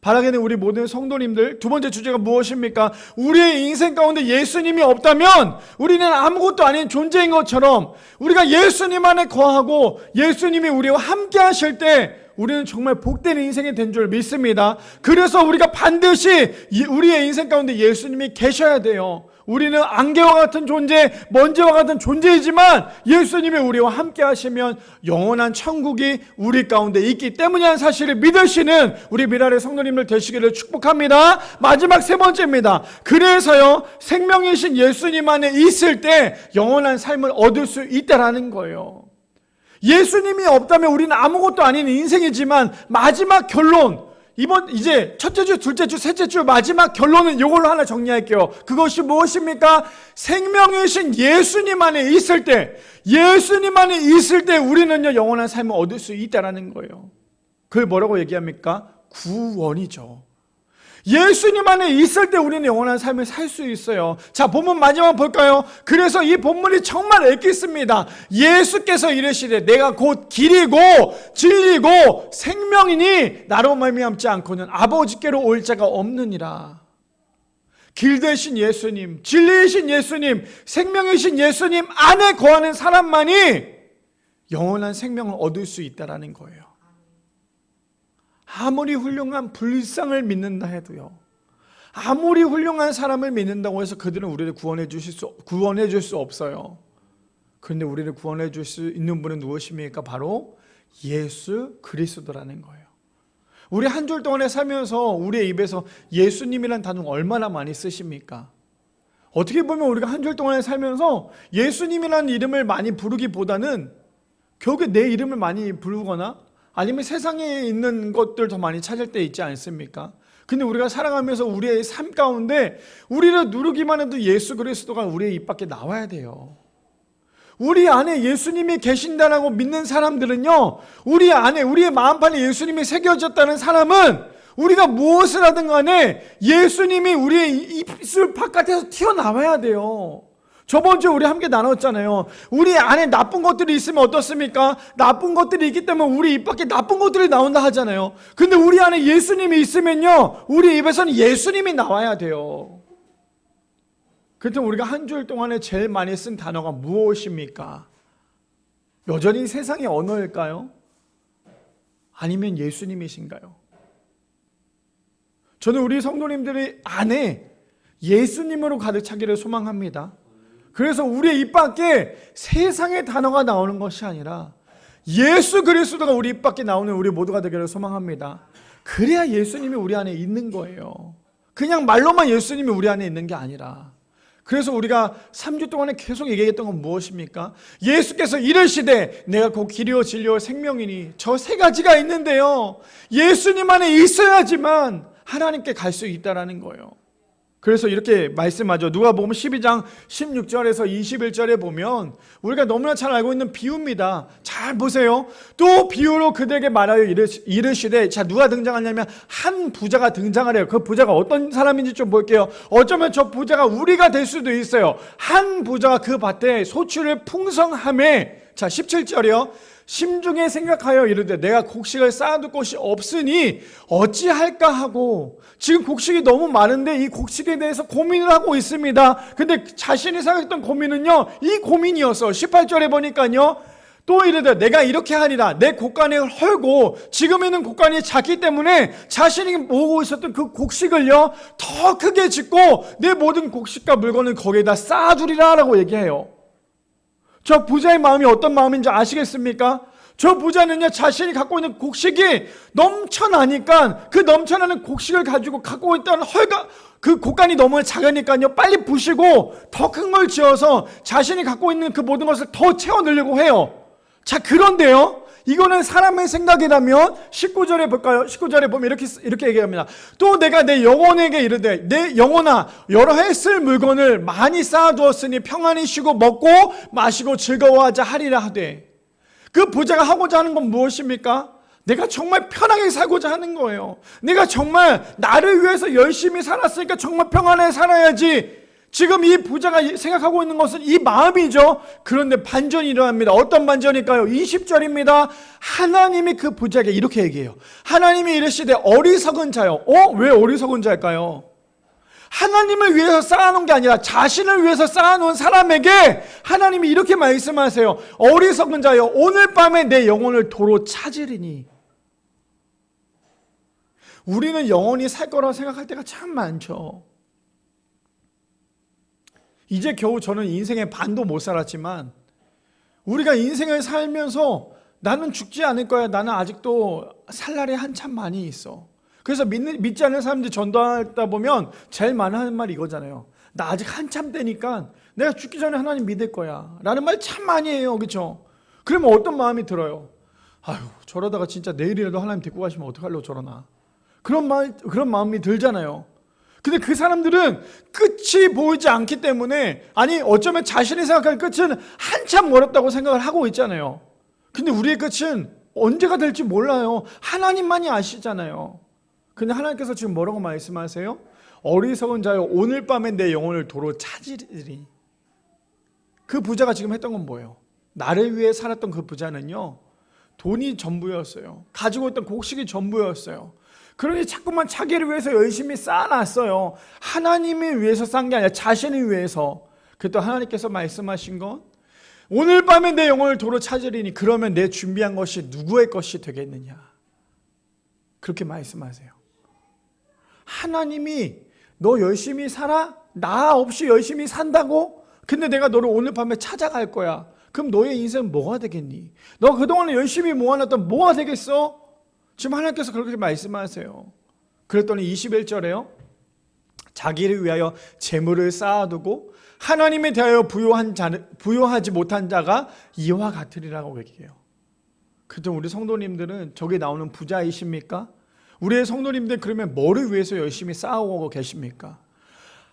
[SPEAKER 1] 바라기는 우리 모든 성도님들, 두 번째 주제가 무엇입니까? 우리의 인생 가운데 예수님이 없다면 우리는 아무것도 아닌 존재인 것처럼, 우리가 예수님 안에 거하고 예수님이 우리와 함께 하실 때 우리는 정말 복된 인생이 된 줄 믿습니다. 그래서 우리가 반드시 우리의 인생 가운데 예수님이 계셔야 돼요. 우리는 안개와 같은 존재, 먼지와 같은 존재이지만 예수님이 우리와 함께 하시면 영원한 천국이 우리 가운데 있기 때문이라는 사실을 믿으시는 우리 미랄의 성도님들 되시기를 축복합니다. 마지막 세 번째입니다. 그래서요, 생명이신 예수님 안에 있을 때 영원한 삶을 얻을 수 있다라는 거예요. 예수님이 없다면 우리는 아무것도 아닌 인생이지만 마지막 결론, 이제 첫째 주, 둘째 주, 셋째 주 마지막 결론은 이걸로 하나 정리할게요. 그것이 무엇입니까? 생명이신 예수님 안에 있을 때, 예수님 안에 있을 때 우리는요 영원한 삶을 얻을 수 있다는 거예요. 그걸 뭐라고 얘기합니까? 구원이죠. 예수님 안에 있을 때 우리는 영원한 삶을 살 수 있어요. 자, 본문 마지막 볼까요? 그래서 이 본문이 정말 엑기스입니다. 예수께서 이르시되 내가 곧 길이고 진리고 생명이니 나로 말미암지 않고는 아버지께로 올 자가 없느니라. 길 되신 예수님, 진리이신 예수님, 생명이신 예수님 안에 거하는 사람만이 영원한 생명을 얻을 수 있다는 거예요. 아무리 훌륭한 불상을 믿는다 해도요, 아무리 훌륭한 사람을 믿는다고 해서 그들은 우리를 구원해 줄 수 없어요. 그런데 우리를 구원해 줄 수 있는 분은 누구십니까? 바로 예수 그리스도라는 거예요. 우리 한 줄 동안에 살면서 우리의 입에서 예수님이라는 단어를 얼마나 많이 쓰십니까? 어떻게 보면 우리가 한 줄 동안에 살면서 예수님이라는 이름을 많이 부르기보다는 결국에 내 이름을 많이 부르거나 아니면 세상에 있는 것들 더 많이 찾을 때 있지 않습니까? 근데 우리가 살아가면서 우리의 삶 가운데 우리를 누르기만 해도 예수 그리스도가 우리의 입 밖에 나와야 돼요. 우리 안에 예수님이 계신다라고 믿는 사람들은요, 우리 안에, 우리의 마음판에 예수님이 새겨졌다는 사람은 우리가 무엇을 하든 간에 예수님이 우리의 입술 바깥에서 튀어나와야 돼요. 저번 주에 우리 함께 나눴잖아요. 우리 안에 나쁜 것들이 있으면 어떻습니까? 나쁜 것들이 있기 때문에 우리 입 밖에 나쁜 것들이 나온다 하잖아요. 근데 우리 안에 예수님이 있으면요, 우리 입에서는 예수님이 나와야 돼요. 그렇다면 우리가 한 주일 동안에 제일 많이 쓴 단어가 무엇입니까? 여전히 세상의 언어일까요? 아니면 예수님이신가요? 저는 우리 성도님들이 안에 예수님으로 가득 차기를 소망합니다. 그래서 우리의 입 밖에 세상의 단어가 나오는 것이 아니라 예수 그리스도가 우리 입 밖에 나오는 우리 모두가 되기를 소망합니다. 그래야 예수님이 우리 안에 있는 거예요. 그냥 말로만 예수님이 우리 안에 있는 게 아니라. 그래서 우리가 3주 동안에 계속 얘기했던 건 무엇입니까? 예수께서 이르시되 내가 곧 길이요 진리요 생명이니, 저 세 가지가 있는데요, 예수님 안에 있어야지만 하나님께 갈 수 있다라는 거예요. 그래서 이렇게 말씀하죠. 누가복음 12장 16절에서 21절에 보면 우리가 너무나 잘 알고 있는 비유입니다. 잘 보세요. 또 비유로 그들에게 말하여 이르시되, 자, 누가 등장하냐면 한 부자가 등장을 해요. 그 부자가 어떤 사람인지 좀 볼게요. 어쩌면 저 부자가 우리가 될 수도 있어요. 한 부자가 그 밭에 소출을 풍성함에, 자 17절이요. 심중에 생각하여 이르되 내가 곡식을 쌓아둘 곳이 없으니 어찌할까 하고, 지금 곡식이 너무 많은데 이 곡식에 대해서 고민을 하고 있습니다. 근데 자신이 생각했던 고민은요, 이 고민이었어. 18절에 보니까요, 또 이르되 내가 이렇게 하리라. 내 곡간을 헐고 지금 있는 곡간이 작기 때문에 자신이 모으고 있었던 그 곡식을요 더 크게 짓고 내 모든 곡식과 물건을 거기에다 쌓아두리라 라고 얘기해요. 저 부자의 마음이 어떤 마음인지 아시겠습니까? 저 부자는요, 자신이 갖고 있는 곡식이 넘쳐나니까 그 넘쳐나는 곡식을 가지고 갖고 있던 그 곡간이 너무 작으니까요, 빨리 부시고 더 큰 걸 지어서 자신이 갖고 있는 그 모든 것을 더 채워 넣으려고 해요. 자, 그런데요, 이거는 사람의 생각이라면 19절에 볼까요? 19절에 보면 이렇게 얘기합니다. 또 내가 내 영혼에게 이르되 내 영혼아, 여러 해 쓸 물건을 많이 쌓아두었으니 평안히 쉬고 먹고 마시고 즐거워하자 하리라 하되. 그 부자가 하고자 하는 건 무엇입니까? 내가 정말 편하게 살고자 하는 거예요. 내가 정말 나를 위해서 열심히 살았으니까 정말 평안하게 살아야지. 지금 이 부자가 생각하고 있는 것은 이 마음이죠. 그런데 반전이 일어납니다. 어떤 반전일까요? 20절입니다. 하나님이 그 부자에게 이렇게 얘기해요. 하나님이 이르시되 어리석은 자요. 왜 어리석은 자일까요? 하나님을 위해서 쌓아놓은 게 아니라 자신을 위해서 쌓아놓은 사람에게 하나님이 이렇게 말씀하세요. 어리석은 자요, 오늘 밤에 내 영혼을 도로 찾으리니. 우리는 영원히 살 거라고 생각할 때가 참 많죠. 이제 겨우 저는 인생의 반도 못 살았지만 우리가 인생을 살면서 나는 죽지 않을 거야, 나는 아직도 살 날이 한참 많이 있어. 그래서 믿지 않는 사람들이 전도하다 보면 제일 많이 하는 말이 이거잖아요. 나 아직 한참 되니까 내가 죽기 전에 하나님 믿을 거야 라는 말 참 많이 해요. 그렇죠? 그러면 어떤 마음이 들어요? 아유, 저러다가 진짜 내일이라도 하나님 데리고 가시면 어떡하려고 저러나, 그런 마음이 들잖아요. 근데 그 사람들은 끝이 보이지 않기 때문에, 아니 어쩌면 자신이 생각할 끝은 한참 멀었다고 생각을 하고 있잖아요. 근데 우리의 끝은 언제가 될지 몰라요. 하나님만이 아시잖아요. 근데 하나님께서 지금 뭐라고 말씀하세요? 어리석은 자여, 오늘 밤에 내 영혼을 도로 찾으리니. 그 부자가 지금 했던 건 뭐예요? 나를 위해 살았던 그 부자는요, 돈이 전부였어요. 가지고 있던 곡식이 전부였어요. 그러니 자꾸만 자기를 위해서 열심히 쌓아놨어요. 하나님을 위해서 쌓은 게 아니라 자신을 위해서. 그때 하나님께서 말씀하신 건 오늘 밤에 내 영혼을 도로 찾으리니, 그러면 내 준비한 것이 누구의 것이 되겠느냐, 그렇게 말씀하세요. 하나님이 너 열심히 살아? 나 없이 열심히 산다고? 근데 내가 너를 오늘 밤에 찾아갈 거야. 그럼 너의 인생은 뭐가 되겠니? 너 그동안에 열심히 모아놨던 뭐가 되겠어? 지금 하나님께서 그렇게 말씀하세요. 그랬더니 21절에요. 자기를 위하여 재물을 쌓아두고 하나님에 대하여 부요하지 못한 자가 이와 같으리라고 얘기해요. 그렇죠? 우리 성도님들은 저기 나오는 부자이십니까? 우리의 성도님들 그러면 뭐를 위해서 열심히 쌓아오고 계십니까?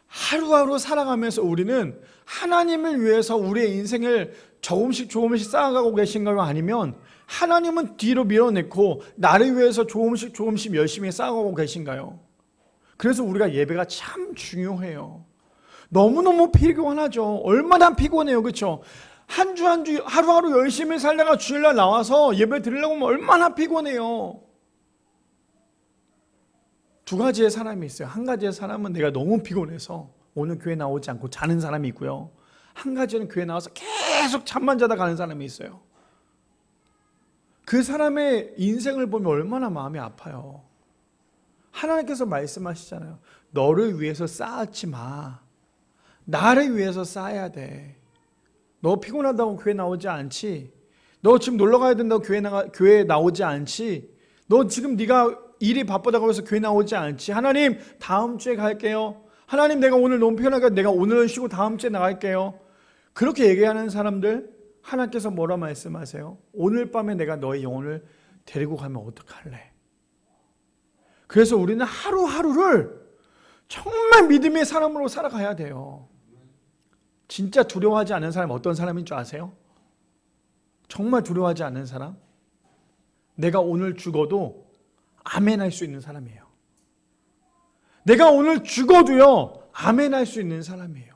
[SPEAKER 1] 하루하루 살아가면서 우리는 하나님을 위해서 우리의 인생을 조금씩 쌓아가고 계신가요? 아니면 하나님은 뒤로 밀어내고 나를 위해서 조금씩 열심히 쌓아가고 계신가요? 그래서 우리가 예배가 참 중요해요. 너무너무 피곤하죠. 얼마나 피곤해요. 그렇죠? 한 주 하루하루 열심히 살다가 주일날 나와서 예배 드리려고 하면 얼마나 피곤해요. 두 가지의 사람이 있어요. 한 가지의 사람은 내가 너무 피곤해서 오늘 교회 나오지 않고 자는 사람이 있고요. 한 가지는 교회 나와서 계속 잠만 자다 가는 사람이 있어요. 그 사람의 인생을 보면 얼마나 마음이 아파요. 하나님께서 말씀하시잖아요. 너를 위해서 쌓지 마. 나를 위해서 쌓아야 돼. 너 피곤하다고 교회 나오지 않지? 너 지금 놀러 가야 된다고 교회 나오지 않지? 너 지금 네가 일이 바쁘다고 해서 교회 나오지 않지? 하나님 다음 주에 갈게요. 하나님 내가 오늘 너무 피곤하니까 내가 오늘은 쉬고 다음 주에 나갈게요. 그렇게 얘기하는 사람들 하나님께서 뭐라 말씀하세요? 오늘 밤에 내가 너의 영혼을 데리고 가면 어떡할래? 그래서 우리는 하루하루를 정말 믿음의 사람으로 살아가야 돼요. 진짜 두려워하지 않는 사람이 어떤 사람인 줄 아세요? 정말 두려워하지 않는 사람? 내가 오늘 죽어도 아멘 할 수 있는 사람이에요. 내가 오늘 죽어도요 아멘 할 수 있는 사람이에요.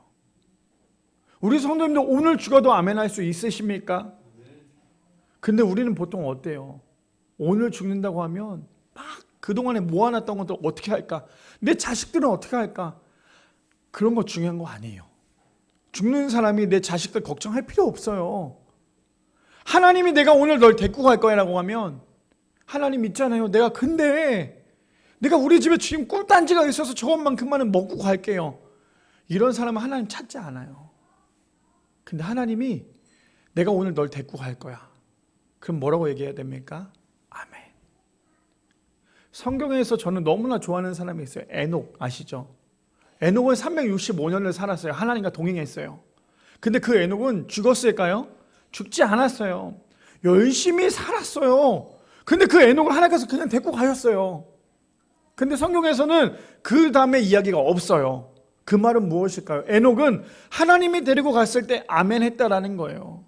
[SPEAKER 1] 우리 성도님들 오늘 죽어도 아멘 할 수 있으십니까? 근데 우리는 보통 어때요? 오늘 죽는다고 하면 막 그동안에 모아놨던 것들 어떻게 할까? 내 자식들은 어떻게 할까? 그런 거 중요한 거 아니에요. 죽는 사람이 내 자식들 걱정할 필요 없어요. 하나님이 내가 오늘 널 데리고 갈 거야 라고 하면 하나님 있잖아요. 내가 우리 집에 지금 꿀단지가 있어서 저것만큼만은 먹고 갈게요. 이런 사람은 하나님 찾지 않아요. 근데 하나님이 내가 오늘 널 데리고 갈 거야. 그럼 뭐라고 얘기해야 됩니까? 아멘. 성경에서 저는 너무나 좋아하는 사람이 있어요. 에녹 아시죠? 에녹은 365년을 살았어요. 하나님과 동행했어요. 근데 그 에녹은 죽었을까요? 죽지 않았어요. 열심히 살았어요. 근데 그 에녹을 하나님께서 그냥 데리고 가셨어요. 근데 성경에서는 그 다음에 이야기가 없어요. 그 말은 무엇일까요? 에녹은 하나님이 데리고 갔을 때 아멘 했다라는 거예요.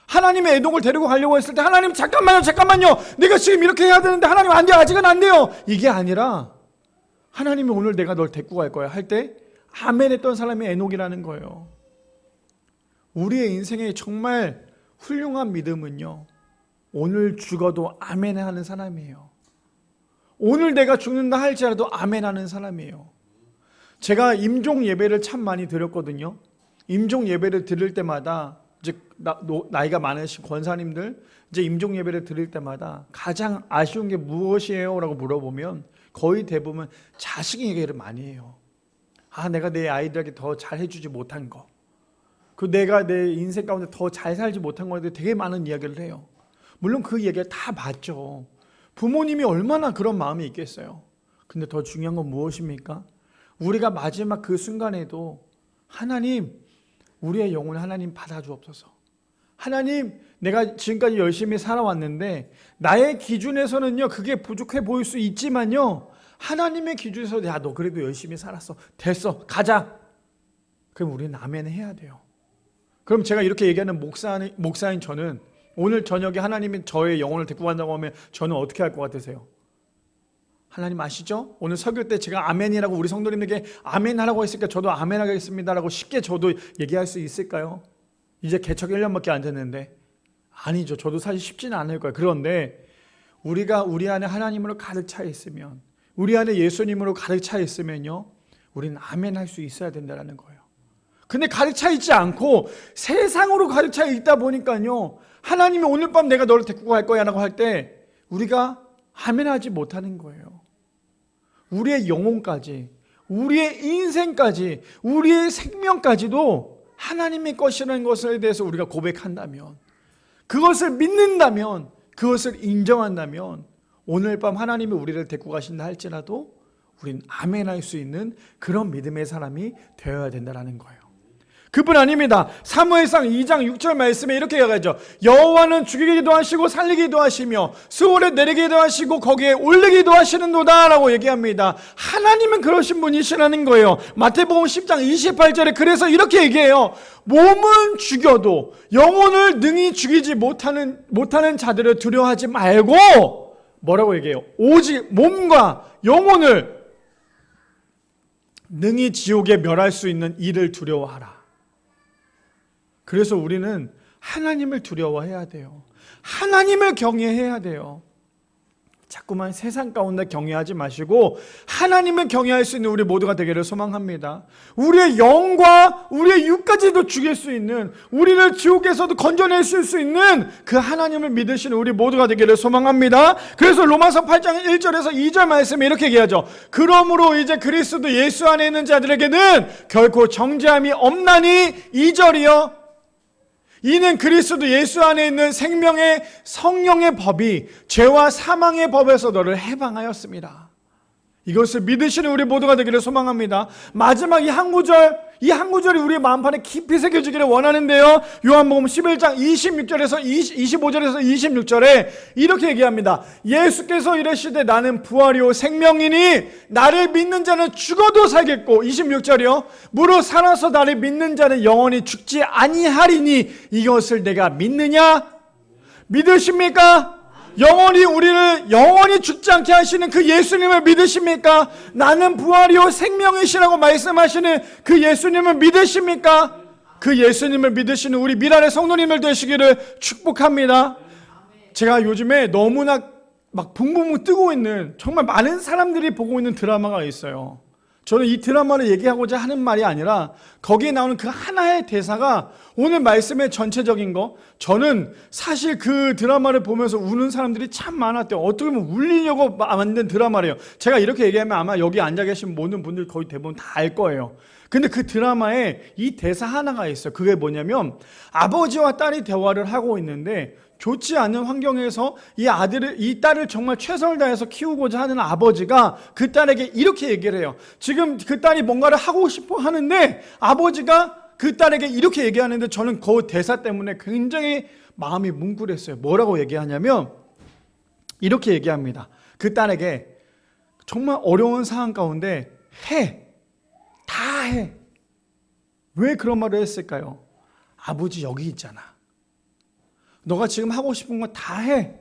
[SPEAKER 1] 하나님의 에녹을 데리고 가려고 했을 때 하나님 잠깐만요 내가 지금 이렇게 해야 되는데 하나님 안 돼요. 아직은 안 돼요. 이게 아니라 하나님이 오늘 내가 널 데리고 갈 거야 할 때 아멘 했던 사람이 에녹이라는 거예요. 우리의 인생에 정말 훌륭한 믿음은요 오늘 죽어도 아멘 하는 사람이에요. 오늘 내가 죽는다 할지라도 아멘 하는 사람이에요. 제가 임종 예배를 참 많이 드렸거든요. 임종 예배를 드릴 때마다 이제 나이가 많으신 권사님들 이제 임종 예배를 드릴 때마다 가장 아쉬운 게 무엇이에요? 라고 물어보면 거의 대부분 자식 얘기를 많이 해요. 내가 내 아이들에게 더 잘해주지 못한 거, 내가 내 인생 가운데 더 잘 살지 못한 거에 대해 되게 많은 이야기를 해요. 물론 그 얘기가 다 맞죠. 부모님이 얼마나 그런 마음이 있겠어요. 근데 더 중요한 건 무엇입니까? 우리가 마지막 그 순간에도 하나님, 우리의 영혼을 하나님 받아주옵소서. 하나님, 내가 지금까지 열심히 살아왔는데 나의 기준에서는요 그게 부족해 보일 수 있지만요 하나님의 기준에서 야, 너 그래도 열심히 살았어. 됐어. 가자. 그럼 우리는 아멘 해야 돼요. 그럼 제가 이렇게 얘기하는 목사인 저는 오늘 저녁에 하나님이 저의 영혼을 데리고 간다고 하면 저는 어떻게 할 것 같으세요? 하나님 아시죠? 오늘 설교 때 제가 아멘이라고 우리 성도님에게 아멘 하라고 했으니까 저도 아멘 하겠습니다라고 쉽게 저도 얘기할 수 있을까요? 이제 개척 1년밖에 안 됐는데 아니죠. 저도 사실 쉽지는 않을 거예요. 그런데 우리가 우리 안에 하나님으로 가득 차 있으면 우리 안에 예수님으로 가득 차 있으면요 우리는 아멘 할 수 있어야 된다는 거예요. 근데 가득 차 있지 않고 세상으로 가득 차 있다 보니까요 하나님이 오늘 밤 내가 너를 데리고 갈 거야 라고 할 때 우리가 아멘 하지 못하는 거예요. 우리의 영혼까지, 우리의 인생까지, 우리의 생명까지도 하나님의 것이라는 것에 대해서 우리가 고백한다면, 그것을 믿는다면, 그것을 인정한다면 오늘 밤 하나님이 우리를 데리고 가신다 할지라도 우린 아멘 할 수 있는 그런 믿음의 사람이 되어야 된다는 거예요. 그뿐 아닙니다. 사무엘상 2장 6절 말씀에 이렇게 얘기하죠. 여호와는 죽이기도 하시고 살리기도 하시며 수월에 내리기도 하시고 거기에 올리기도 하시는도다 라고 얘기합니다. 하나님은 그러신 분이시라는 거예요. 마태복음 10장 28절에 그래서 이렇게 얘기해요. 몸은 죽여도 영혼을 능히 죽이지 못하는 자들을 두려워하지 말고 뭐라고 얘기해요? 오직 몸과 영혼을 능히 지옥에 멸할 수 있는 이를 두려워하라. 그래서 우리는 하나님을 두려워해야 돼요. 하나님을 경외해야 돼요. 자꾸만 세상 가운데 경외하지 마시고 하나님을 경외할 수 있는 우리 모두가 되기를 소망합니다. 우리의 영과 우리의 육까지도 죽일 수 있는, 우리를 지옥에서도 건져내실 수 있는 그 하나님을 믿으시는 우리 모두가 되기를 소망합니다. 그래서 로마서 8장 1절에서 2절 말씀에 이렇게 얘기하죠. 그러므로 이제 그리스도 예수 안에 있는 자들에게는 결코 정죄함이 없나니, 2절이요. 이는 그리스도 예수 안에 있는 생명의 성령의 법이 죄와 사망의 법에서 너를 해방하였습니다. 이것을 믿으시는 우리 모두가 되기를 소망합니다. 마지막 이 한 구절이 우리 마음판에 깊이 새겨지기를 원하는데요. 요한복음 11장 26절에서 25절에서 26절에 이렇게 얘기합니다. 예수께서 이르시되 나는 부활이요 생명이니 나를 믿는 자는 죽어도 살겠고, 26절이요. 무릇 살아서 나를 믿는 자는 영원히 죽지 아니하리니 이것을 내가 믿느냐? 믿으십니까? 우리를 영원히 죽지 않게 하시는 그 예수님을 믿으십니까? 나는 부활이요 생명이시라고 말씀하시는 그 예수님을 믿으십니까? 그 예수님을 믿으시는 우리 미랄의 성도님들 되시기를 축복합니다. 제가 요즘에 너무나 막 붕붕 뜨고 있는, 정말 많은 사람들이 보고 있는 드라마가 있어요. 저는 이 드라마를 얘기하고자 하는 말이 아니라 거기에 나오는 그 하나의 대사가 오늘 말씀의 전체적인 거, 저는 사실 그 드라마를 보면서 우는 사람들이 참 많았대요. 어떻게 보면 울리려고 만든 드라마래요. 제가 이렇게 얘기하면 아마 여기 앉아 계신 모든 분들 거의 대부분 다 알 거예요. 근데 그 드라마에 이 대사 하나가 있어요. 그게 뭐냐면 아버지와 딸이 대화를 하고 있는데 좋지 않은 환경에서 이 딸을 정말 최선을 다해서 키우고자 하는 아버지가 그 딸에게 이렇게 얘기를 해요. 지금 그 딸이 뭔가를 하고 싶어 하는데 아버지가 그 딸에게 이렇게 얘기하는데, 저는 그 대사 때문에 굉장히 마음이 뭉클했어요. 뭐라고 얘기하냐면 이렇게 얘기합니다. 그 딸에게 정말 어려운 상황 가운데 다 해. 왜 그런 말을 했을까요? 아버지 여기 있잖아. 너가 지금 하고 싶은 거 다 해.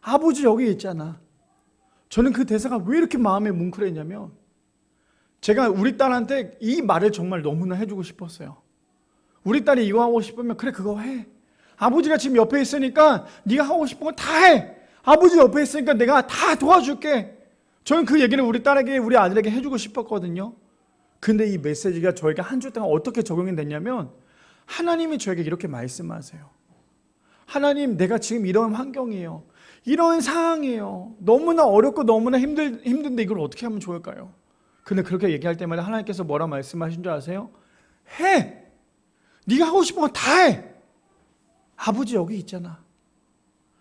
[SPEAKER 1] 아버지 여기 있잖아. 저는 그 대사가 왜 이렇게 마음에 뭉클했냐면, 제가 우리 딸한테 이 말을 정말 너무나 해주고 싶었어요. 우리 딸이 이거 하고 싶으면 그래 그거 해. 아버지가 지금 옆에 있으니까 네가 하고 싶은 거 다 해. 아버지 옆에 있으니까 내가 다 도와줄게. 저는 그 얘기를 우리 딸에게, 우리 아들에게 해주고 싶었거든요. 근데 이 메시지가 저에게 한 주 동안 어떻게 적용이 됐냐면, 하나님이 저에게 이렇게 말씀하세요. 하나님, 내가 지금 이런 환경이에요. 이런 상황이에요. 너무나 어렵고 너무나 힘든데 이걸 어떻게 하면 좋을까요? 근데 그렇게 얘기할 때마다 하나님께서 뭐라 말씀하신 줄 아세요? 해! 네가 하고 싶은 거 다 해! 아버지 여기 있잖아.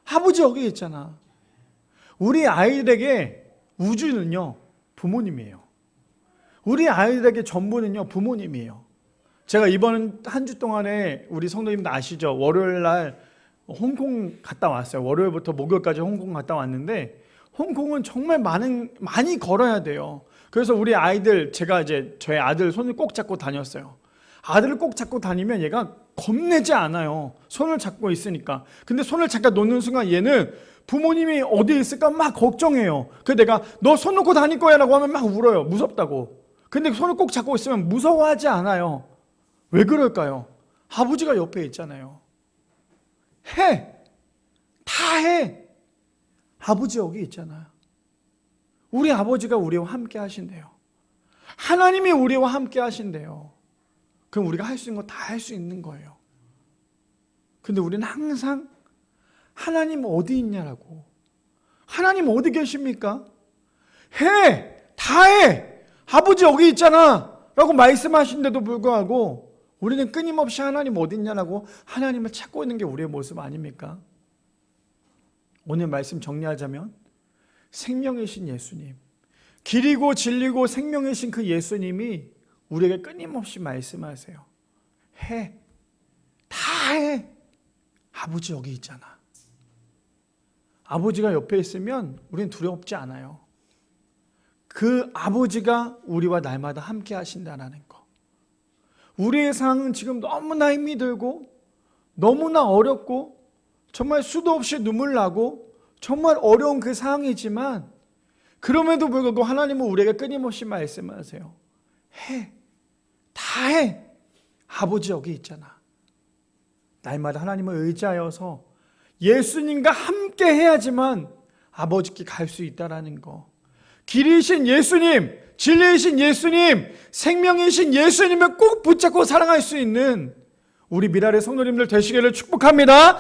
[SPEAKER 1] 아버지 여기 있잖아. 우리 아이들에게 우주는요, 부모님이에요. 우리 아이들에게 전부는요, 부모님이에요. 제가 이번 한 주 동안에 우리 성도님들 아시죠? 월요일 날 홍콩 갔다 왔어요. 월요일부터 목요일까지 홍콩 갔다 왔는데, 홍콩은 정말 많이 걸어야 돼요. 그래서 우리 아이들, 제가 이제 저희 아들 손을 꼭 잡고 다녔어요. 아들을 꼭 잡고 다니면 얘가 겁내지 않아요. 손을 잡고 있으니까. 근데 손을 잠깐 놓는 순간 얘는 부모님이 어디에 있을까 막 걱정해요. 그래서 내가 너 손 놓고 다닐 거야 라고 하면 막 울어요. 무섭다고. 근데 손을 꼭 잡고 있으면 무서워하지 않아요. 왜 그럴까요? 아버지가 옆에 있잖아요. 해! 다 해! 아버지 여기 있잖아요. 우리 아버지가 우리와 함께 하신대요. 하나님이 우리와 함께 하신대요. 그럼 우리가 할 수 있는 거 다 할 수 있는 거예요. 근데 우리는 항상 하나님 어디 있냐라고, 하나님 어디 계십니까? 해! 다 해! 아버지 여기 있잖아! 라고 말씀하신데도 불구하고 우리는 끊임없이 하나님 어디 있냐라고 하나님을 찾고 있는 게 우리의 모습 아닙니까? 오늘 말씀 정리하자면, 생명이신 예수님, 길이고 진리고 생명이신 그 예수님이 우리에게 끊임없이 말씀하세요. 해. 다 해. 아버지 여기 있잖아. 아버지가 옆에 있으면 우리는 두렵지 않아요. 그 아버지가 우리와 날마다 함께 하신다는 거. 우리의 상황은 지금 너무나 힘이 들고 너무나 어렵고 정말 수도 없이 눈물 나고 정말 어려운 그 상황이지만, 그럼에도 불구하고 하나님은 우리에게 끊임없이 말씀하세요. 해. 다 해. 아버지 여기 있잖아. 날마다 하나님을 의지하여서 예수님과 함께 해야지만 아버지께 갈 수 있다라는 거. 길이신 예수님, 진리이신 예수님, 생명이신 예수님을 꼭 붙잡고 살아갈 수 있는 우리 미랄의 성도님들 되시기를 축복합니다.